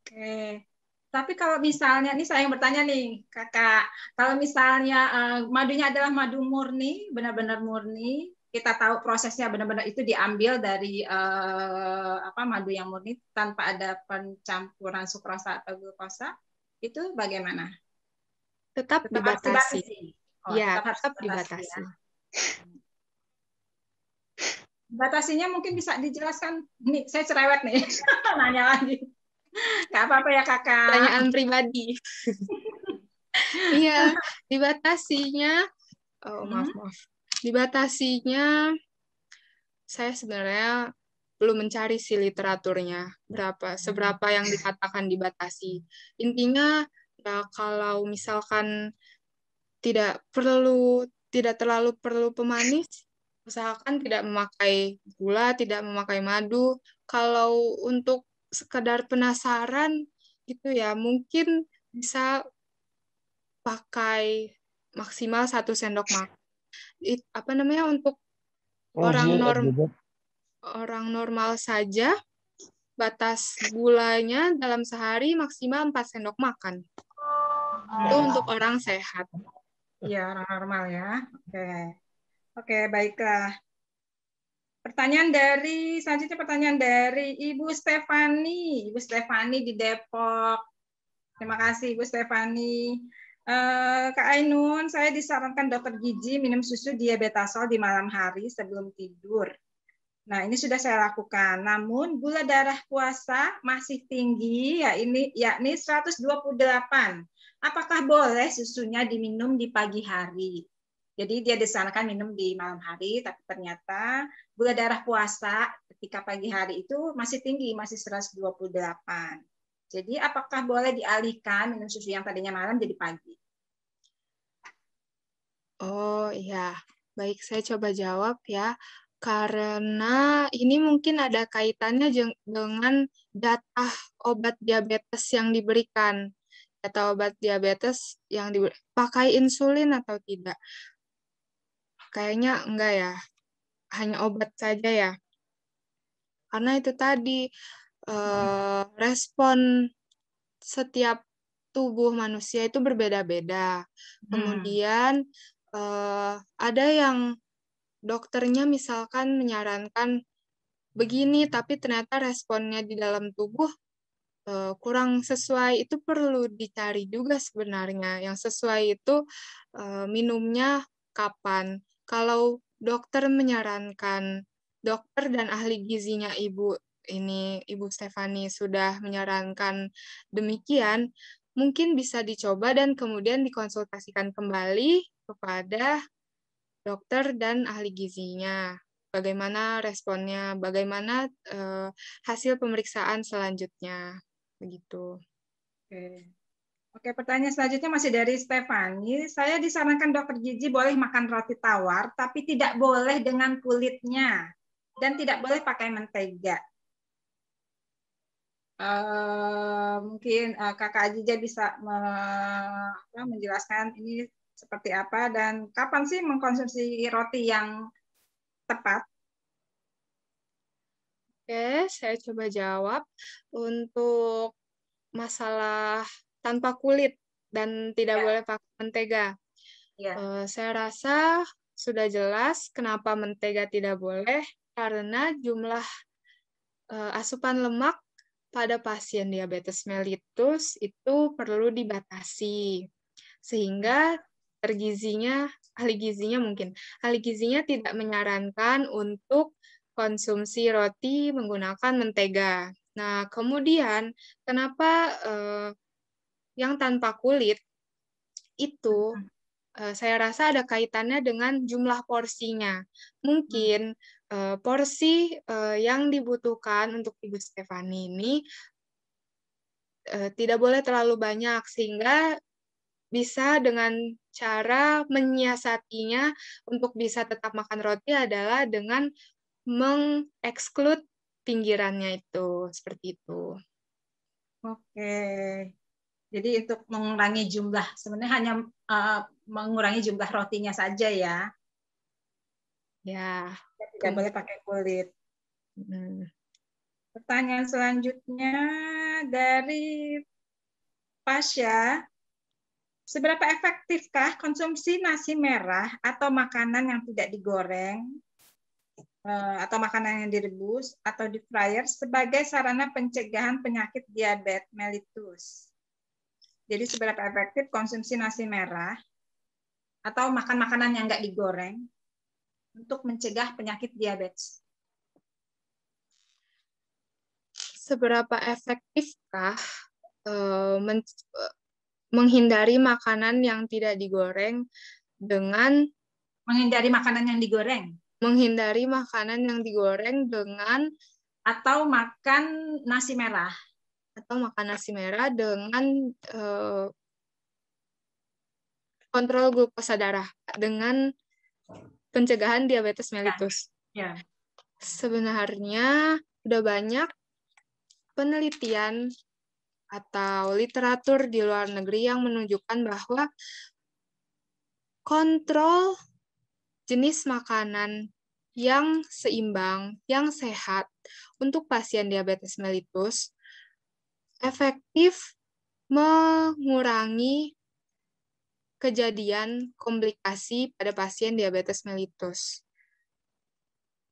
Oke. Tapi kalau misalnya, ini saya yang bertanya nih, Kakak, kalau misalnya madunya adalah madu murni, benar-benar murni, kita tahu prosesnya benar-benar itu diambil dari madu yang murni tanpa ada pencampuran sukrosa atau glukosa, itu bagaimana? Tetap dibatasi. Ya, tetap dibatasi. Ya. Batasinya mungkin bisa dijelaskan. Nih, saya cerewet nih, nanya lagi. Gak apa-apa ya Kakak. Pertanyaan pribadi. Iya, dibatasinya, maaf. Dibatasinya, saya sebenarnya belum mencari si literaturnya seberapa yang dikatakan dibatasi. Intinya ya kalau misalkan tidak terlalu perlu pemanis, usahakan tidak memakai gula, tidak memakai madu, Kalau untuk sekedar penasaran gitu ya, mungkin bisa pakai maksimal 1 sendok makan. Apa namanya, untuk orang normal saja, batas gulanya dalam sehari maksimal 4 sendok makan. Itu untuk orang sehat. Ya, orang normal ya. Oke. Oke, baiklah. Selanjutnya pertanyaan dari Ibu Stefani. Ibu Stefani di Depok. Terima kasih Ibu Stefani. Kak Ainun, saya disarankan dokter gizi minum susu diabetasol di malam hari sebelum tidur. Nah, ini sudah saya lakukan. Namun gula darah puasa masih tinggi, yakni 128. Apakah boleh susunya diminum di pagi hari? Jadi dia disarankan minum di malam hari, tapi ternyata gula darah puasa ketika pagi hari itu masih tinggi, masih 128. Jadi apakah boleh dialihkan minum susu yang tadinya malam jadi pagi? Oh iya, baik, saya coba jawab ya. Karena ini mungkin ada kaitannya dengan data obat diabetes yang diberikan. Data obat diabetes yang pakai insulin atau tidak. Kayaknya enggak ya, hanya obat saja ya. Karena itu tadi, respon setiap tubuh manusia itu berbeda-beda. Kemudian ada yang dokternya misalkan menyarankan begini, tapi ternyata responnya di dalam tubuh kurang sesuai. Itu perlu dicari juga sebenarnya. Yang sesuai itu minumnya kapan. Kalau dokter menyarankan, dokter dan ahli gizinya Ibu Stefani sudah menyarankan demikian, mungkin bisa dicoba dan kemudian dikonsultasikan kembali kepada dokter dan ahli gizinya. Bagaimana responnya, bagaimana hasil pemeriksaan selanjutnya. Begitu. Oke, pertanyaan selanjutnya masih dari Stefani. Saya disarankan dokter gizi boleh makan roti tawar, tapi tidak boleh dengan kulitnya. Dan tidak boleh pakai mentega. Mungkin Kakak Ajija bisa menjelaskan ini seperti apa dan kapan sih mengkonsumsi roti yang tepat? Oke, saya coba jawab. Untuk masalah tanpa kulit dan tidak boleh pakai mentega. Saya rasa sudah jelas kenapa mentega tidak boleh, karena jumlah asupan lemak pada pasien diabetes mellitus itu perlu dibatasi. Sehingga ahli gizinya tidak menyarankan untuk konsumsi roti menggunakan mentega. Nah, kemudian kenapa yang tanpa kulit itu saya rasa ada kaitannya dengan jumlah porsinya. Mungkin porsi yang dibutuhkan untuk Ibu Stefani ini tidak boleh terlalu banyak, sehingga bisa dengan cara menyiasatinya untuk bisa tetap makan roti adalah dengan mengeksklud pinggirannya itu, seperti itu. Oke. Jadi untuk mengurangi jumlah, sebenarnya hanya mengurangi jumlah rotinya saja ya. Ya. Tidak boleh pakai kulit. Pertanyaan selanjutnya dari Pasha. Seberapa efektifkah konsumsi nasi merah atau makanan yang tidak digoreng atau makanan yang direbus atau di fryer sebagai sarana pencegahan penyakit diabetes mellitus? Jadi seberapa efektif konsumsi nasi merah atau makan makanan yang nggak digoreng untuk mencegah penyakit diabetes? Seberapa efektifkah menghindari makanan yang tidak digoreng dengan menghindari makanan yang digoreng? Menghindari makanan yang digoreng dengan atau makan nasi merah? Atau makan nasi merah dengan kontrol glukosa darah dengan pencegahan diabetes mellitus. Ya. Sebenarnya udah banyak penelitian atau literatur di luar negeri yang menunjukkan bahwa kontrol jenis makanan yang seimbang, yang sehat untuk pasien diabetes mellitus efektif mengurangi kejadian komplikasi pada pasien diabetes mellitus.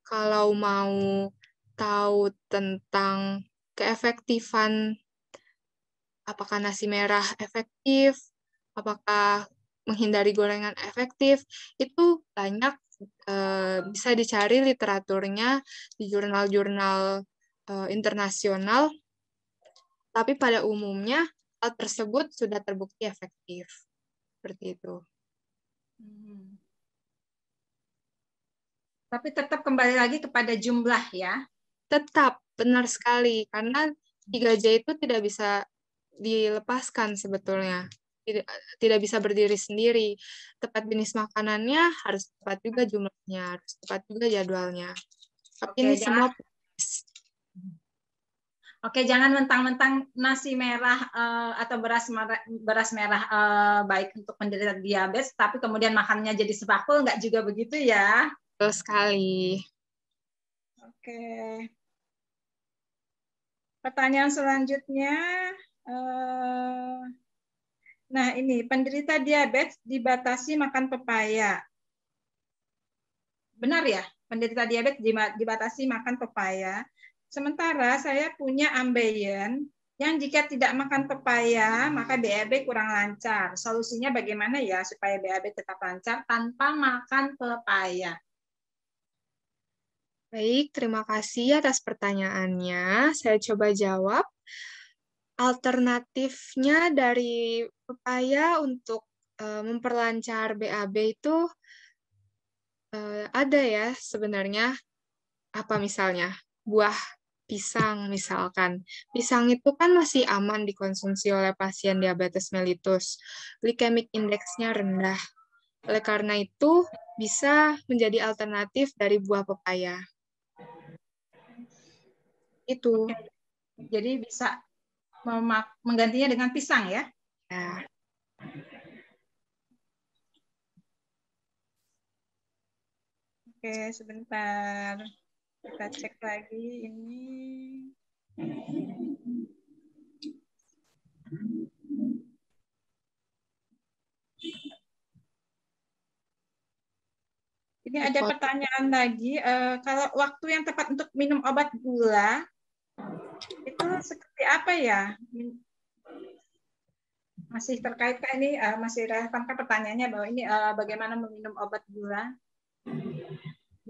Kalau mau tahu tentang keefektifan, apakah nasi merah efektif, apakah menghindari gorengan efektif, itu banyak bisa dicari literaturnya di jurnal-jurnal internasional, tapi pada umumnya hal tersebut sudah terbukti efektif. Seperti itu. Tapi tetap kembali lagi kepada jumlah ya. Tetap, benar sekali. Karena 3J itu tidak bisa dilepaskan sebetulnya. Tidak bisa berdiri sendiri. Tepat jenis makanannya, harus tepat juga jumlahnya, harus tepat juga jadwalnya. Tapi ini semua Oke, jangan mentang-mentang nasi merah atau beras merah baik untuk penderita diabetes, tapi kemudian makannya jadi sebakul, nggak juga begitu ya? Betul sekali. Oke. Pertanyaan selanjutnya, nah ini penderita diabetes dibatasi makan pepaya. Benar ya? Penderita diabetes dibatasi makan pepaya. Sementara saya punya ambeien yang jika tidak makan pepaya, maka BAB kurang lancar. Solusinya bagaimana ya supaya BAB tetap lancar tanpa makan pepaya? Baik, terima kasih atas pertanyaannya. Saya coba jawab. Alternatifnya dari pepaya untuk memperlancar BAB itu ada ya sebenarnya. Apa misalnya? Buah pisang misalkan. Pisang itu kan masih aman dikonsumsi oleh pasien diabetes mellitus. Glycemic index-nya rendah. Oleh karena itu, bisa menjadi alternatif dari buah pepaya. Itu. Oke. Jadi bisa menggantinya dengan pisang ya? Ya. Oke, sebentar. Kita cek lagi ini. Ini ada pertanyaan lagi. Kalau waktu yang tepat untuk minum obat gula, itu seperti apa ya? Masih terkait kan ini, masih relevan kan pertanyaannya bahwa ini bagaimana meminum obat gula?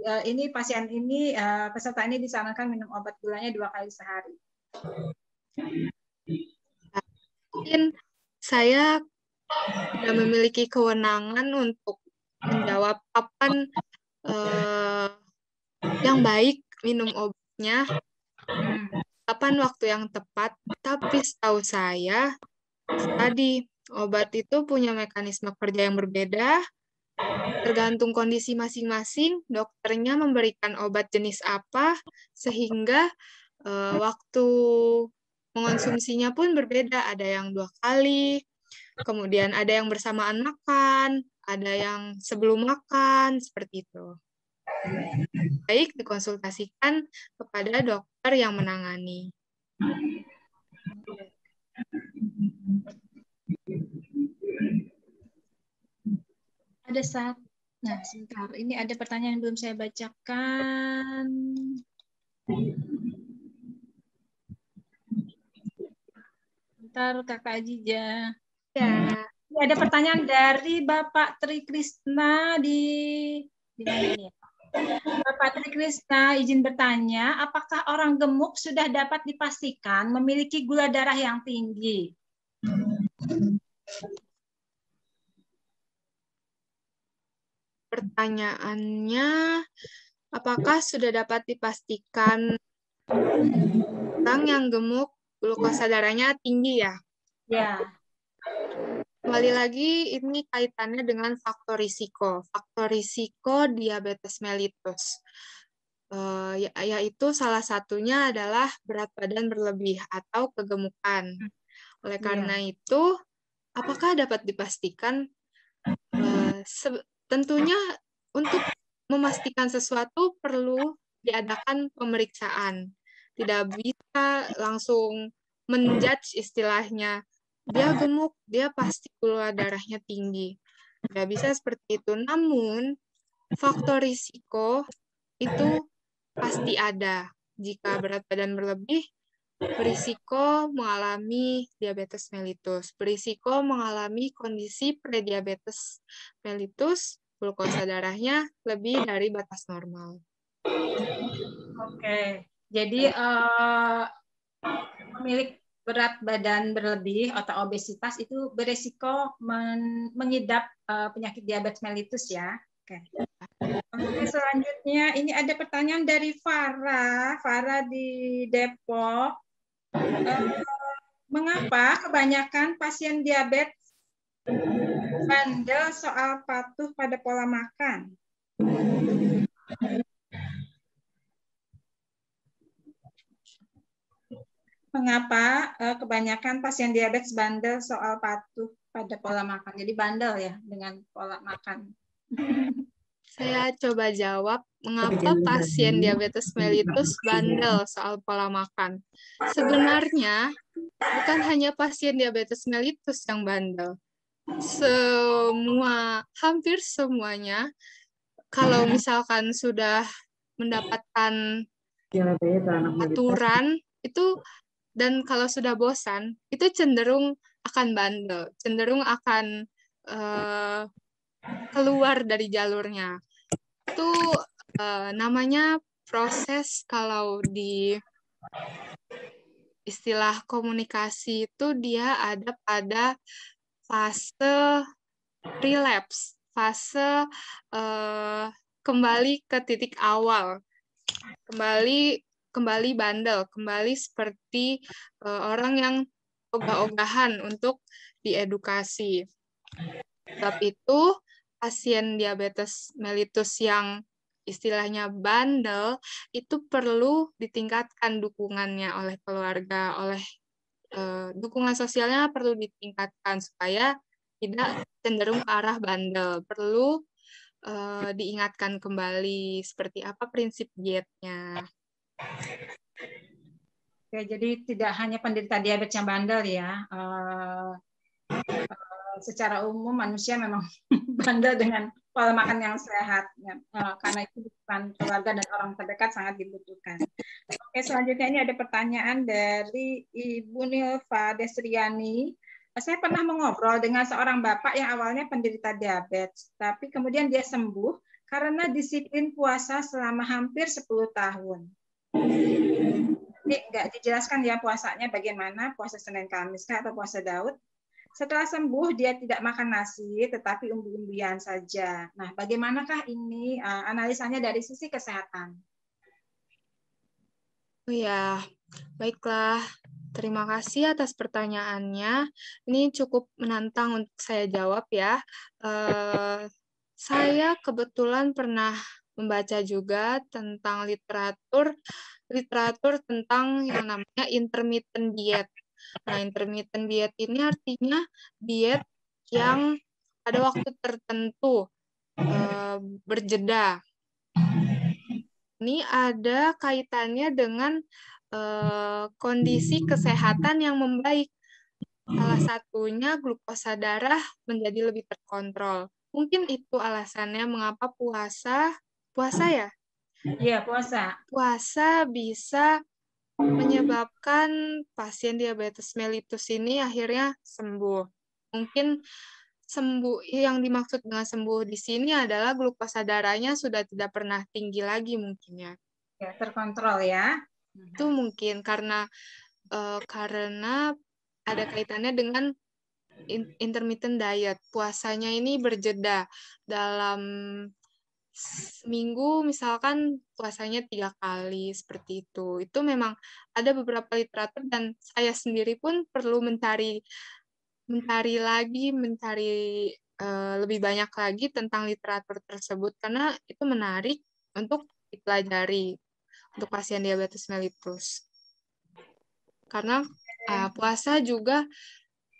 Ini pasien ini, peserta ini disarankan minum obat gulanya 2 kali sehari. Mungkin saya tidak memiliki kewenangan untuk menjawab kapan yang baik minum obatnya, kapan waktu yang tepat, tapi setahu saya, tadi obat itu punya mekanisme kerja yang berbeda, tergantung kondisi masing-masing, dokternya memberikan obat jenis apa, sehingga waktu mengonsumsinya pun berbeda, ada yang 2 kali, kemudian ada yang bersamaan makan, ada yang sebelum makan, seperti itu. Baik dikonsultasikan kepada dokter yang menangani. Ada saat, nah sebentar, ini ada pertanyaan yang belum saya bacakan. Bentar, Kakak Ajija. Ya. Ini ada pertanyaan dari Bapak Tri Krisna di mana ini ya? Bapak Tri Krisna izin bertanya, apakah orang gemuk sudah dapat dipastikan memiliki gula darah yang tinggi? Pertanyaannya, apakah sudah dapat dipastikan orang yang gemuk glukosa darahnya tinggi ya? Ya. Kembali lagi, ini kaitannya dengan faktor risiko. Faktor risiko diabetes mellitus. yaitu salah satunya adalah berat badan berlebih atau kegemukan. Oleh karena itu, apakah dapat dipastikan? Tentunya untuk memastikan sesuatu perlu diadakan pemeriksaan. Tidak bisa langsung menjudge istilahnya. Dia gemuk, dia pasti gula darahnya tinggi. Tidak bisa seperti itu. Namun, faktor risiko itu pasti ada. Jika berat badan berlebih, berisiko mengalami diabetes mellitus, berisiko mengalami kondisi prediabetes mellitus, glukosa darahnya lebih dari batas normal. Oke, jadi pemilik berat badan berlebih atau obesitas itu beresiko mengidap penyakit diabetes mellitus ya. Oke. Oke, selanjutnya ini ada pertanyaan dari Farah. Farah di Depok. Mengapa kebanyakan pasien diabetes bandel soal patuh pada pola makan? Mengapa kebanyakan pasien diabetes bandel soal patuh pada pola makan? Jadi bandel ya dengan pola makan. Saya coba jawab, mengapa pasien diabetes mellitus bandel soal pola makan? Sebenarnya, bukan hanya pasien diabetes mellitus yang bandel. Hampir semuanya, kalau misalkan sudah mendapatkan aturan, itu dan kalau sudah bosan, itu cenderung akan bandel, cenderung akan keluar dari jalurnya. Itu namanya proses kalau di istilah komunikasi itu dia ada pada fase relapse, fase kembali ke titik awal, kembali bandel, kembali seperti orang yang ogah-ogahan untuk diedukasi. Sebab itu, pasien diabetes mellitus yang istilahnya bandel, itu perlu ditingkatkan dukungannya oleh keluarga, oleh dukungan sosialnya perlu ditingkatkan supaya tidak cenderung ke arah bandel. Perlu diingatkan kembali seperti apa prinsip dietnya. Oke, jadi tidak hanya penderita diabetes yang bandel ya. Secara umum manusia memang bandel dengan pola makan yang sehat, ya. Karena itu bukan keluarga dan orang terdekat sangat dibutuhkan. Oke, selanjutnya ini ada pertanyaan dari Ibu Nilva Desriani. Saya pernah mengobrol dengan seorang bapak yang awalnya penderita diabetes, tapi kemudian dia sembuh karena disiplin puasa selama hampir 10 tahun. Ini nggak dijelaskan ya puasanya bagaimana, puasa Senin Kamis atau puasa Daud. Setelah sembuh, dia tidak makan nasi, tetapi umbi-umbian saja. Nah, bagaimanakah ini analisanya dari sisi kesehatan? Oh ya, baiklah. Terima kasih atas pertanyaannya. Ini cukup menantang untuk saya jawab ya. Saya kebetulan pernah membaca juga tentang literatur tentang yang namanya intermittent diet. Nah, intermittent diet ini artinya diet yang pada waktu tertentu berjeda. Ini ada kaitannya dengan kondisi kesehatan yang membaik. Salah satunya glukosa darah menjadi lebih terkontrol. Mungkin itu alasannya mengapa puasa ya? Iya, puasa. Puasa bisa menyebabkan pasien diabetes mellitus ini akhirnya sembuh. Mungkin sembuh, yang dimaksud dengan sembuh di sini adalah glukosa darahnya sudah tidak pernah tinggi lagi mungkin ya. Ya, terkontrol ya. Itu mungkin karena ada kaitannya dengan intermittent diet. Puasanya ini berjeda dalam seminggu, misalkan puasanya 3 kali seperti itu. Itu memang ada beberapa literatur dan saya sendiri pun perlu mencari lebih banyak lagi tentang literatur tersebut karena itu menarik untuk dipelajari untuk pasien diabetes mellitus. Karena puasa juga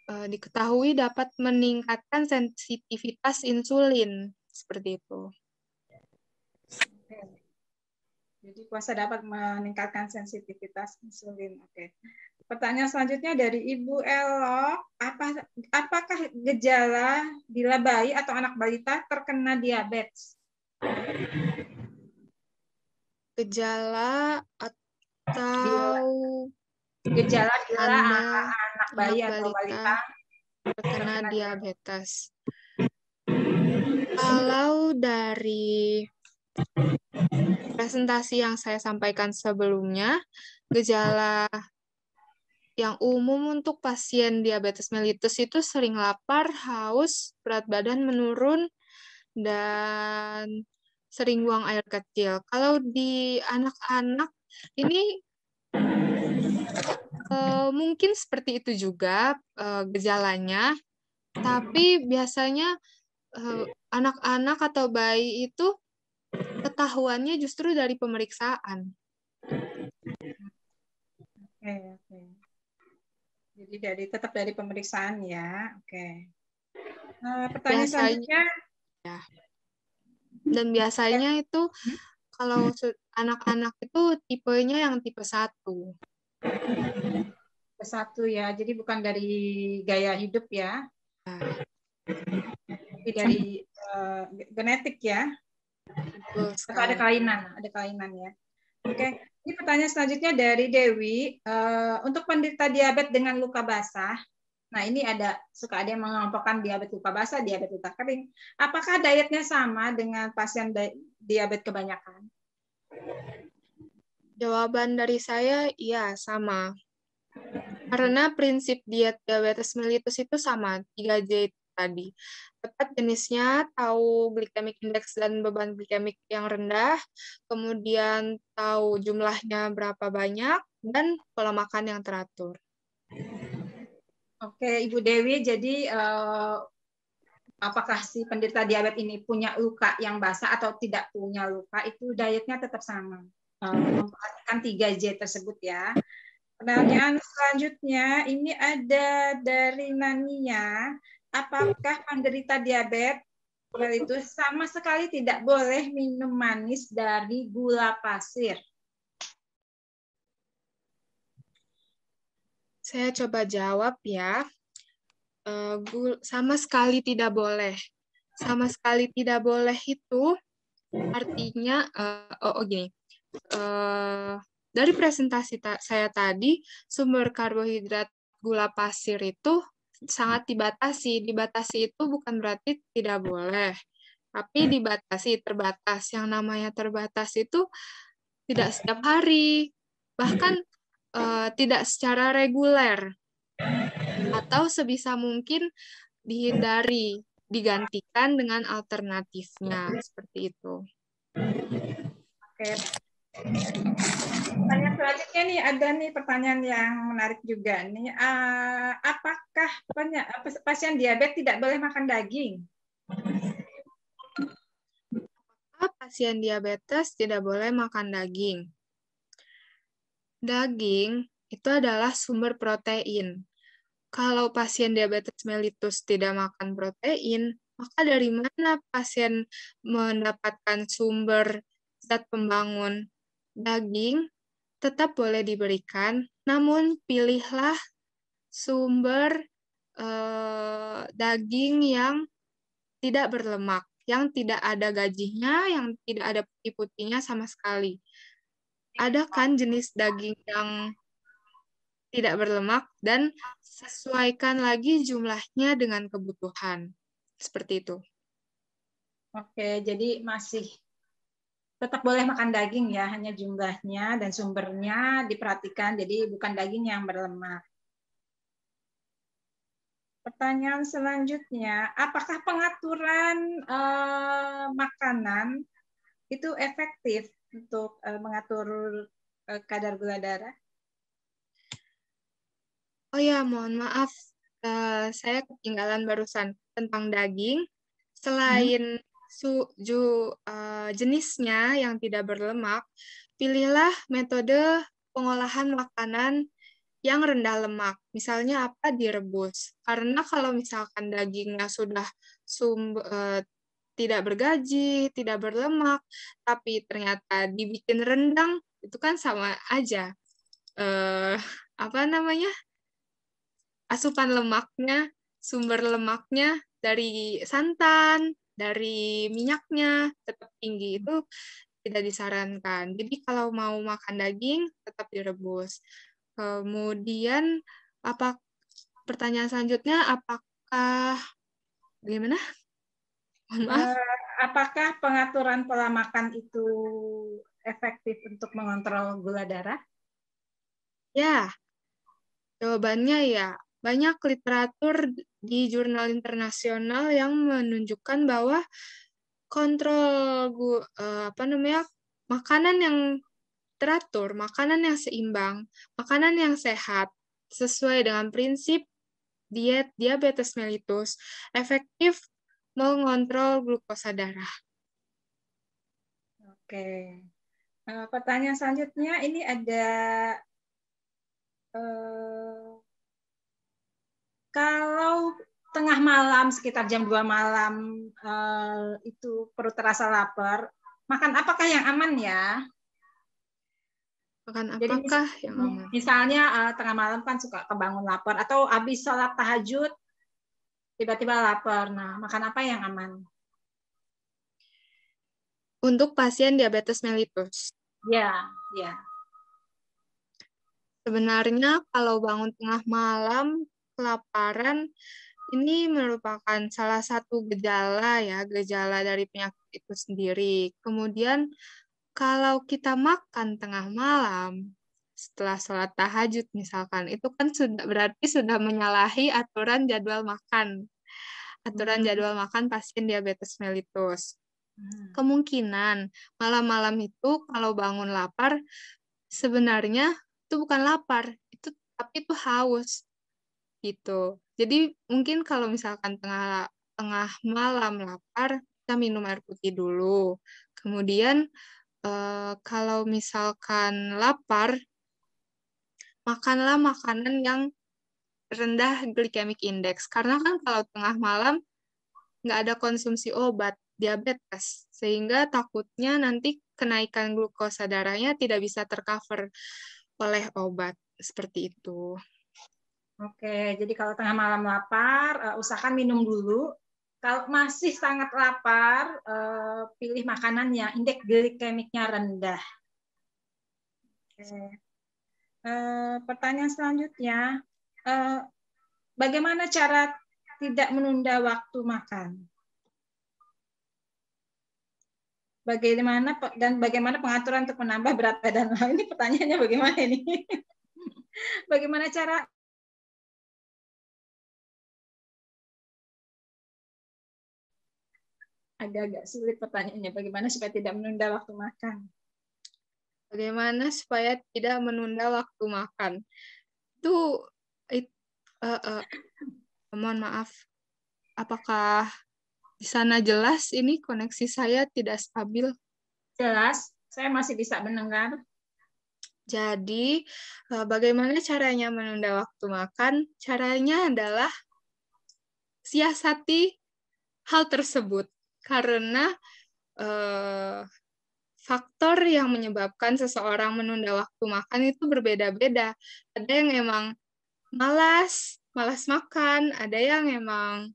diketahui dapat meningkatkan sensitivitas insulin, seperti itu. Jadi puasa dapat meningkatkan sensitivitas insulin. Oke. Pertanyaan selanjutnya dari Ibu Elo, apakah gejala bila bayi atau anak balita terkena diabetes? Gejala atau gejala bila tanda anak bayi atau balita terkena diabetes. Kalau dari presentasi yang saya sampaikan sebelumnya, gejala yang umum untuk pasien diabetes mellitus itu sering lapar, haus, berat badan menurun, dan sering buang air kecil. Kalau di anak-anak ini mungkin seperti itu juga gejalanya, tapi biasanya anak-anak atau bayi itu ketahuannya justru dari pemeriksaan. Oke. Jadi tetap dari pemeriksaan ya. Oke. Pertanyaan selanjutnya. Ya. Dan biasanya itu kalau anak-anak itu tipenya yang tipe 1. Tipe 1 ya. Jadi bukan dari gaya hidup ya. Tapi dari genetik ya. Atau ada kelainan ya. Oke. Ini pertanyaan selanjutnya dari Dewi. Untuk penderita diabetes dengan luka basah, nah ini suka ada yang mengelompokkan diabetes luka basah, diabetes luka kering. Apakah dietnya sama dengan pasien diabetes kebanyakan? Jawaban dari saya, iya sama. Karena prinsip diet diabetes mellitus itu sama, 3J tadi. Tepat jenisnya, tahu glycemic index dan beban glikemik yang rendah, kemudian tahu jumlahnya berapa banyak, dan pola makan yang teratur. Oke, Ibu Dewi, jadi apakah si penderita diabetes ini punya luka yang basah atau tidak punya luka, itu dietnya tetap sama. Memperhatikan 3J tersebut ya. Pertanyaan selanjutnya, ini ada dari Nania. Apakah penderita diabetes itu sama sekali tidak boleh minum manis dari gula pasir? Saya coba jawab ya. Sama sekali tidak boleh. Sama sekali tidak boleh itu artinya, gini. Dari presentasi saya tadi, sumber karbohidrat gula pasir itu sangat dibatasi. Dibatasi itu bukan berarti tidak boleh, tapi dibatasi, terbatas. Yang namanya terbatas itu tidak setiap hari, bahkan tidak secara reguler, atau sebisa mungkin dihindari, digantikan dengan alternatifnya, seperti itu. Oke. Pertanyaan selanjutnya nih, ada nih pertanyaan yang menarik juga nih. Apakah pasien diabetes tidak boleh makan daging? Pasien diabetes tidak boleh makan daging. Daging itu adalah sumber protein. Kalau pasien diabetes mellitus tidak makan protein, maka dari mana pasien mendapatkan sumber zat pembangun? Daging tetap boleh diberikan, namun pilihlah sumber daging yang tidak berlemak, yang tidak ada gajinya, yang tidak ada putih-putihnya sama sekali. Ada kan jenis daging yang tidak berlemak, dan sesuaikan lagi jumlahnya dengan kebutuhan. Seperti itu. Oke, jadi masih tetap boleh makan daging ya, hanya jumlahnya dan sumbernya diperhatikan, jadi bukan daging yang berlemak. Pertanyaan selanjutnya, apakah pengaturan makanan itu efektif untuk mengatur kadar gula darah? Oh ya, mohon maaf, saya ketinggalan barusan tentang daging. Selain jenisnya yang tidak berlemak, pilihlah metode pengolahan makanan yang rendah lemak. Misalnya apa? Direbus. Karena kalau misalkan dagingnya sudah tidak bergaji, tidak berlemak, tapi ternyata dibikin rendang, itu kan sama aja. Apa namanya? Asupan lemaknya, sumber lemaknya dari santan, dari minyaknya tetap tinggi, itu tidak disarankan. Jadi kalau mau makan daging tetap direbus. Kemudian pertanyaan selanjutnya, apakah bagaimana? Mohon maaf. Apakah pengaturan pola makan itu efektif untuk mengontrol gula darah? Ya, jawabannya ya. Banyak literatur di jurnal internasional yang menunjukkan bahwa kontrol makanan yang teratur, makanan yang seimbang, makanan yang sehat sesuai dengan prinsip diet diabetes mellitus efektif mengontrol glukosa darah. Oke. Pertanyaan selanjutnya ini ada kalau tengah malam sekitar jam 2 malam itu perut terasa lapar, makan apakah yang aman ya? Makan Jadi apakah yang aman? misalnya tengah malam kan suka kebangun lapar atau habis sholat tahajud tiba-tiba lapar. Nah, makan apa yang aman? Untuk pasien diabetes mellitus. Ya, ya. Sebenarnya kalau bangun tengah malam kelaparan ini merupakan salah satu gejala dari penyakit itu sendiri. Kemudian kalau kita makan tengah malam setelah sholat tahajud misalkan, itu kan berarti sudah menyalahi aturan jadwal makan. Aturan jadwal makan pasien diabetes mellitus. Kemungkinan malam-malam itu kalau bangun lapar, sebenarnya itu bukan lapar, tapi itu haus gitu. Jadi mungkin kalau misalkan tengah malam lapar, kita minum air putih dulu. Kemudian kalau misalkan lapar, makanlah makanan yang rendah glycemic index. Karena kan kalau tengah malam nggak ada konsumsi obat diabetes, sehingga takutnya nanti kenaikan glukosa darahnya tidak bisa tercover oleh obat. Seperti itu. Oke, jadi kalau tengah malam lapar, usahakan minum dulu. Kalau masih sangat lapar, pilih makanan yang indeks glikemiknya rendah. Oke. Pertanyaan selanjutnya, bagaimana cara tidak menunda waktu makan? Bagaimana pengaturan untuk menambah berat badan? Nah, ini pertanyaannya bagaimana ini? Bagaimana cara agak-agak sulit pertanyaannya. Bagaimana supaya tidak menunda waktu makan? Bagaimana supaya tidak menunda waktu makan? Mohon maaf. Apakah di sana jelas ini koneksi saya tidak stabil? Jelas, saya masih bisa mendengar. Jadi, bagaimana caranya menunda waktu makan? Caranya adalah siasati hal tersebut. Karena faktor yang menyebabkan seseorang menunda waktu makan itu berbeda-beda. Ada yang emang malas makan, ada yang emang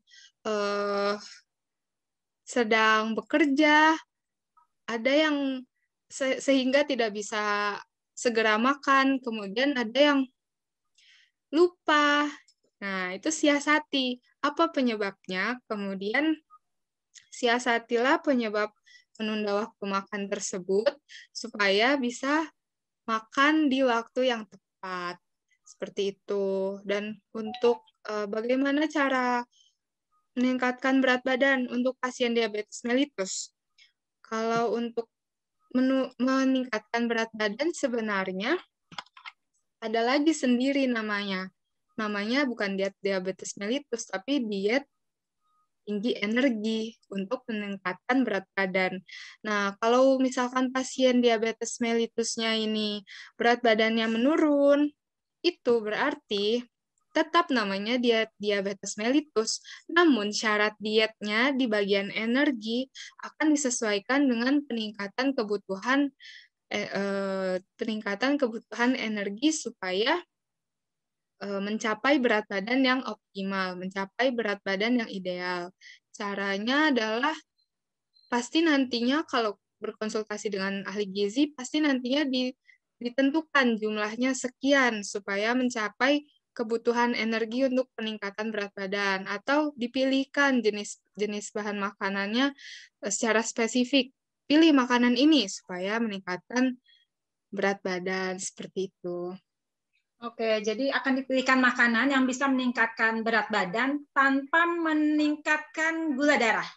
sedang bekerja, ada yang sehingga tidak bisa segera makan, kemudian ada yang lupa. Nah, itu siasati apa penyebabnya, kemudian siasatilah penyebab menunda waktu makan tersebut supaya bisa makan di waktu yang tepat. Seperti itu. Dan untuk bagaimana cara meningkatkan berat badan untuk pasien diabetes mellitus. Kalau untuk meningkatkan berat badan sebenarnya ada lagi sendiri namanya. Namanya bukan diet diabetes mellitus, tapi diet tinggi energi untuk peningkatan berat badan. Nah, kalau misalkan pasien diabetes mellitusnya ini berat badannya menurun, itu berarti tetap namanya diabetes mellitus, namun syarat dietnya di bagian energi akan disesuaikan dengan peningkatan kebutuhan energi supaya mencapai berat badan yang optimal, mencapai berat badan yang ideal. Caranya adalah pasti nantinya kalau berkonsultasi dengan ahli gizi, pasti nantinya ditentukan jumlahnya sekian supaya mencapai kebutuhan energi untuk peningkatan berat badan, atau dipilihkan jenis bahan makanannya secara spesifik. Pilih makanan ini supaya meningkatkan berat badan, seperti itu. Oke, jadi akan dipilihkan makanan yang bisa meningkatkan berat badan tanpa meningkatkan gula darah.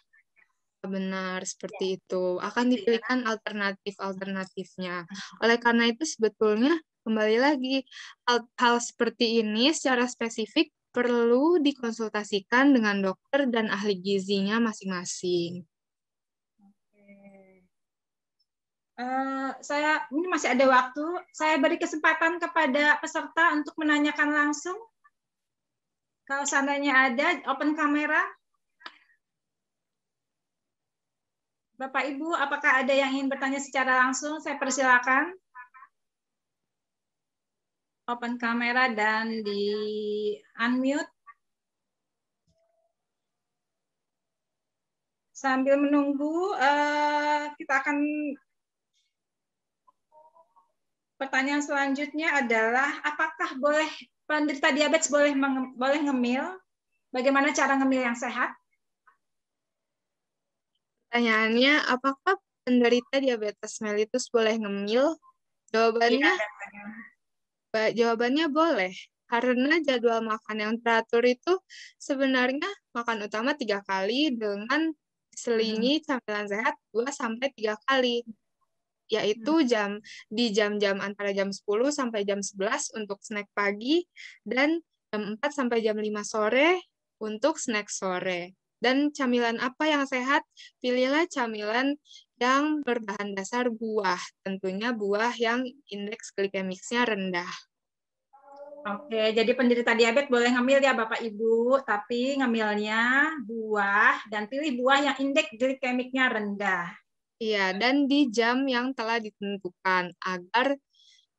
Benar, seperti itu. Akan dipilihkan alternatif-alternatifnya. Oleh karena itu sebetulnya kembali lagi, hal seperti ini secara spesifik perlu dikonsultasikan dengan dokter dan ahli gizinya masing-masing. Saya ini masih ada waktu. Saya beri kesempatan kepada peserta untuk menanyakan langsung. Kalau seandainya ada, open kamera. Bapak Ibu, apakah ada yang ingin bertanya secara langsung? Saya persilakan. Open kamera dan di unmute. Sambil menunggu, kita akan pertanyaan selanjutnya adalah apakah penderita diabetes boleh ngemil? Bagaimana cara ngemil yang sehat? Pertanyaannya, apakah penderita diabetes mellitus boleh ngemil? Jawabannya boleh. Karena jadwal makan yang teratur itu sebenarnya makan utama 3 kali dengan diselingi camilan sehat 2-3 kali. Yaitu di jam-jam antara jam 10 sampai jam 11 untuk snack pagi dan jam 4 sampai jam 5 sore untuk snack sore. Dan camilan apa yang sehat? Pilihlah camilan yang berbahan dasar buah. Tentunya buah yang indeks glikemiknya rendah. Oke, jadi penderita diabetes boleh ngemil ya Bapak Ibu, tapi ngemilnya buah dan pilih buah yang indeks glikemiknya rendah. Iya, dan di jam yang telah ditentukan agar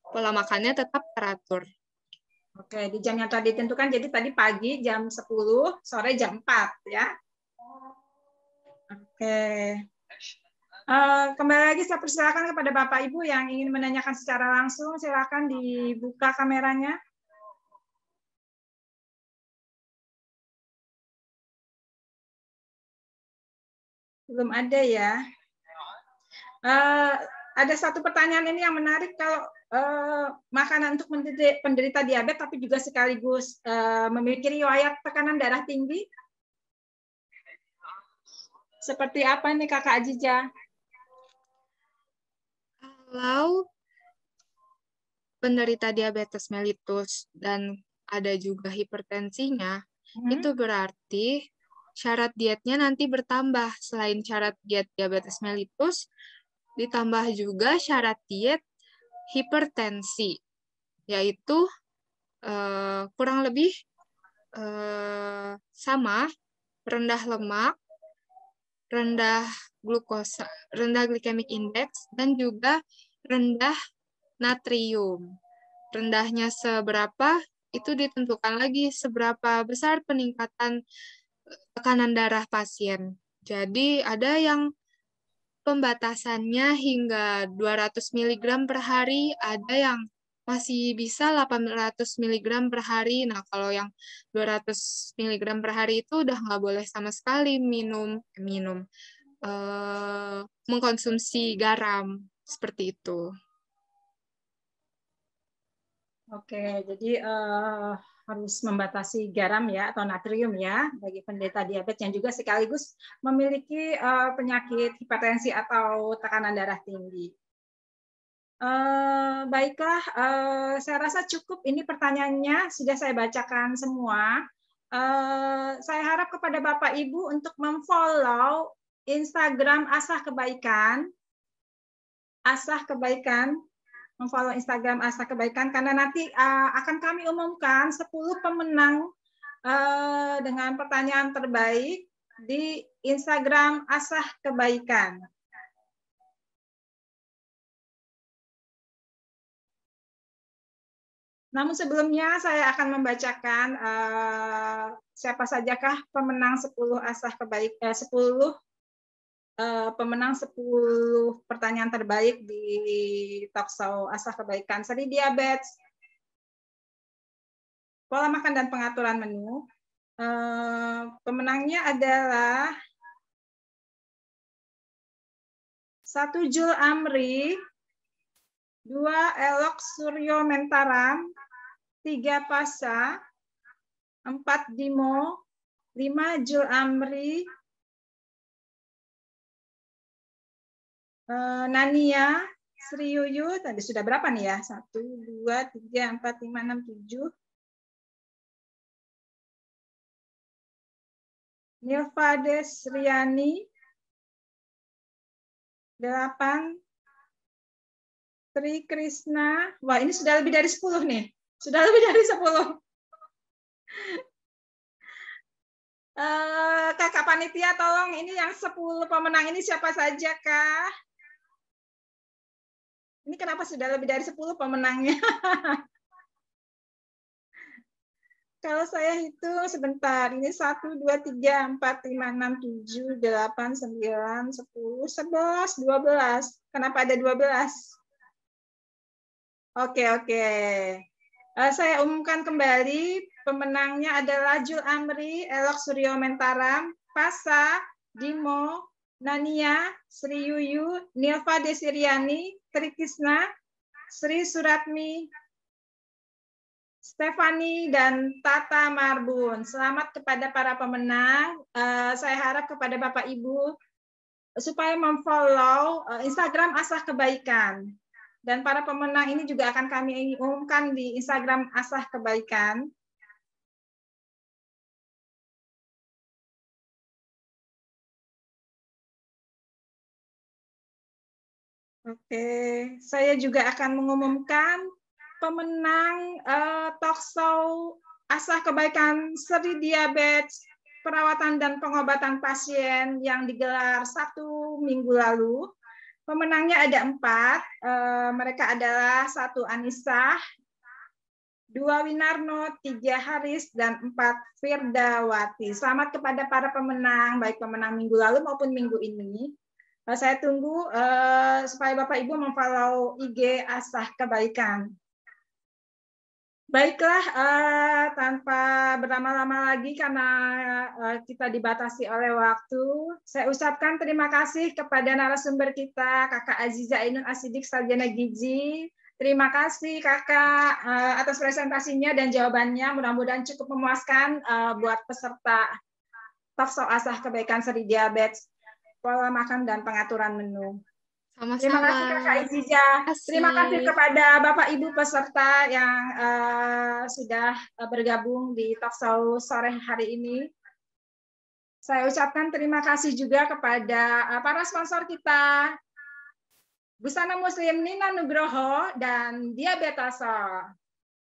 pola makannya tetap teratur. Oke, di jam yang telah ditentukan, jadi tadi pagi jam 10, sore jam 4 ya. Oke. Kembali lagi saya persilakan kepada Bapak Ibu yang ingin menanyakan secara langsung, silakan dibuka kameranya. Belum ada ya. Ada satu pertanyaan ini yang menarik, kalau makanan untuk penderita diabetes tapi juga sekaligus memiliki riwayat tekanan darah tinggi. Seperti apa nih Kakak Ajija? Kalau penderita diabetes mellitus dan ada juga hipertensinya, itu berarti syarat dietnya nanti bertambah. Selain syarat diet diabetes mellitus, ditambah juga syarat diet hipertensi, yaitu kurang lebih sama, rendah lemak, rendah glukosa, rendah glycemic index, dan juga rendah natrium. Rendahnya seberapa, itu ditentukan lagi seberapa besar peningkatan tekanan darah pasien. Jadi ada yang pembatasannya hingga 200 mg per hari, ada yang masih bisa 800 mg per hari. Nah, kalau yang 200 mg per hari itu udah nggak boleh sama sekali mengkonsumsi garam, seperti itu. Oke, jadi harus membatasi garam ya atau natrium ya bagi penderita diabetes yang juga sekaligus memiliki penyakit hipertensi atau tekanan darah tinggi. Baiklah, saya rasa cukup ini pertanyaannya sudah saya bacakan semua. Saya harap kepada Bapak Ibu untuk memfollow Instagram Asah Kebaikan. Memfollow Instagram Asah Kebaikan, karena nanti akan kami umumkan 10 pemenang dengan pertanyaan terbaik di Instagram Asah Kebaikan. Namun sebelumnya saya akan membacakan siapa sajakah pemenang 10 Asah Kebaikan, 10 pemenang 10 pertanyaan terbaik di talkshow Asah Kebaikan seri diabetes, pola makan dan pengaturan menu. Pemenangnya adalah 1 Jul Amri, 2 Elok Suryo Mentaram, 3 Pasa, 4 Dimo, 5 Jul Amri, Nania, Sri Yuyu, tadi sudah berapa nih ya? 1, 2, 3, 4, 5, 6, 7. Nilfades Riani, 8. Tri Krishna, wah ini sudah lebih dari 10 nih. Sudah lebih dari 10. Kakak panitia tolong ini yang 10 pemenang ini siapa saja kah? Ini kenapa sudah lebih dari 10 pemenangnya? Kalau saya hitung sebentar, ini 1, 2, 3, 4, 5, 6, 7, 8, 9, 10, 11, 12. Kenapa ada 12? Oke. Saya umumkan kembali, pemenangnya adalah Jul Amri, Elok Suryo Mentaram, Pasa, Dimo, Nania, Sri Yuyu, Nilva Desiriani, Tri Krishna, Sri Suratmi, Stefani, dan Tata Marbun. Selamat kepada para pemenang. Saya harap kepada Bapak Ibu supaya memfollow Instagram Asah Kebaikan. Dan para pemenang ini juga akan kami umumkan di Instagram Asah Kebaikan. Oke, saya juga akan mengumumkan pemenang talkshow Asah Kebaikan seri diabetes perawatan dan pengobatan pasien yang digelar 1 minggu lalu. Pemenangnya ada 4. Mereka adalah 1 Anissa, 2 Winarno, 3 Haris, dan 4 Firdawati. Selamat kepada para pemenang, baik pemenang minggu lalu maupun minggu ini. Saya tunggu supaya Bapak Ibu memfollow IG Asah Kebaikan. Baiklah, tanpa berlama-lama lagi karena kita dibatasi oleh waktu, saya ucapkan terima kasih kepada narasumber kita, Kakak Aziza Ainun Asidik, Sarjana Gizi. Terima kasih Kakak atas presentasinya dan jawabannya. Mudah-mudahan cukup memuaskan buat peserta talkshow Asah Kebaikan seri diabetes, pola makan dan pengaturan menu. Sama-sama. Terima kasih Kakak Aziza. Terima kasih kepada Bapak Ibu peserta yang sudah bergabung di talkshow sore hari ini. Saya ucapkan terima kasih juga kepada para sponsor kita, Busana Muslim Nina Nugroho dan Diabetasa.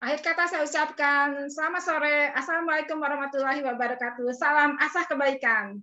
Akhir kata saya ucapkan selamat sore. Assalamualaikum warahmatullahi wabarakatuh. Salam Asah Kebaikan.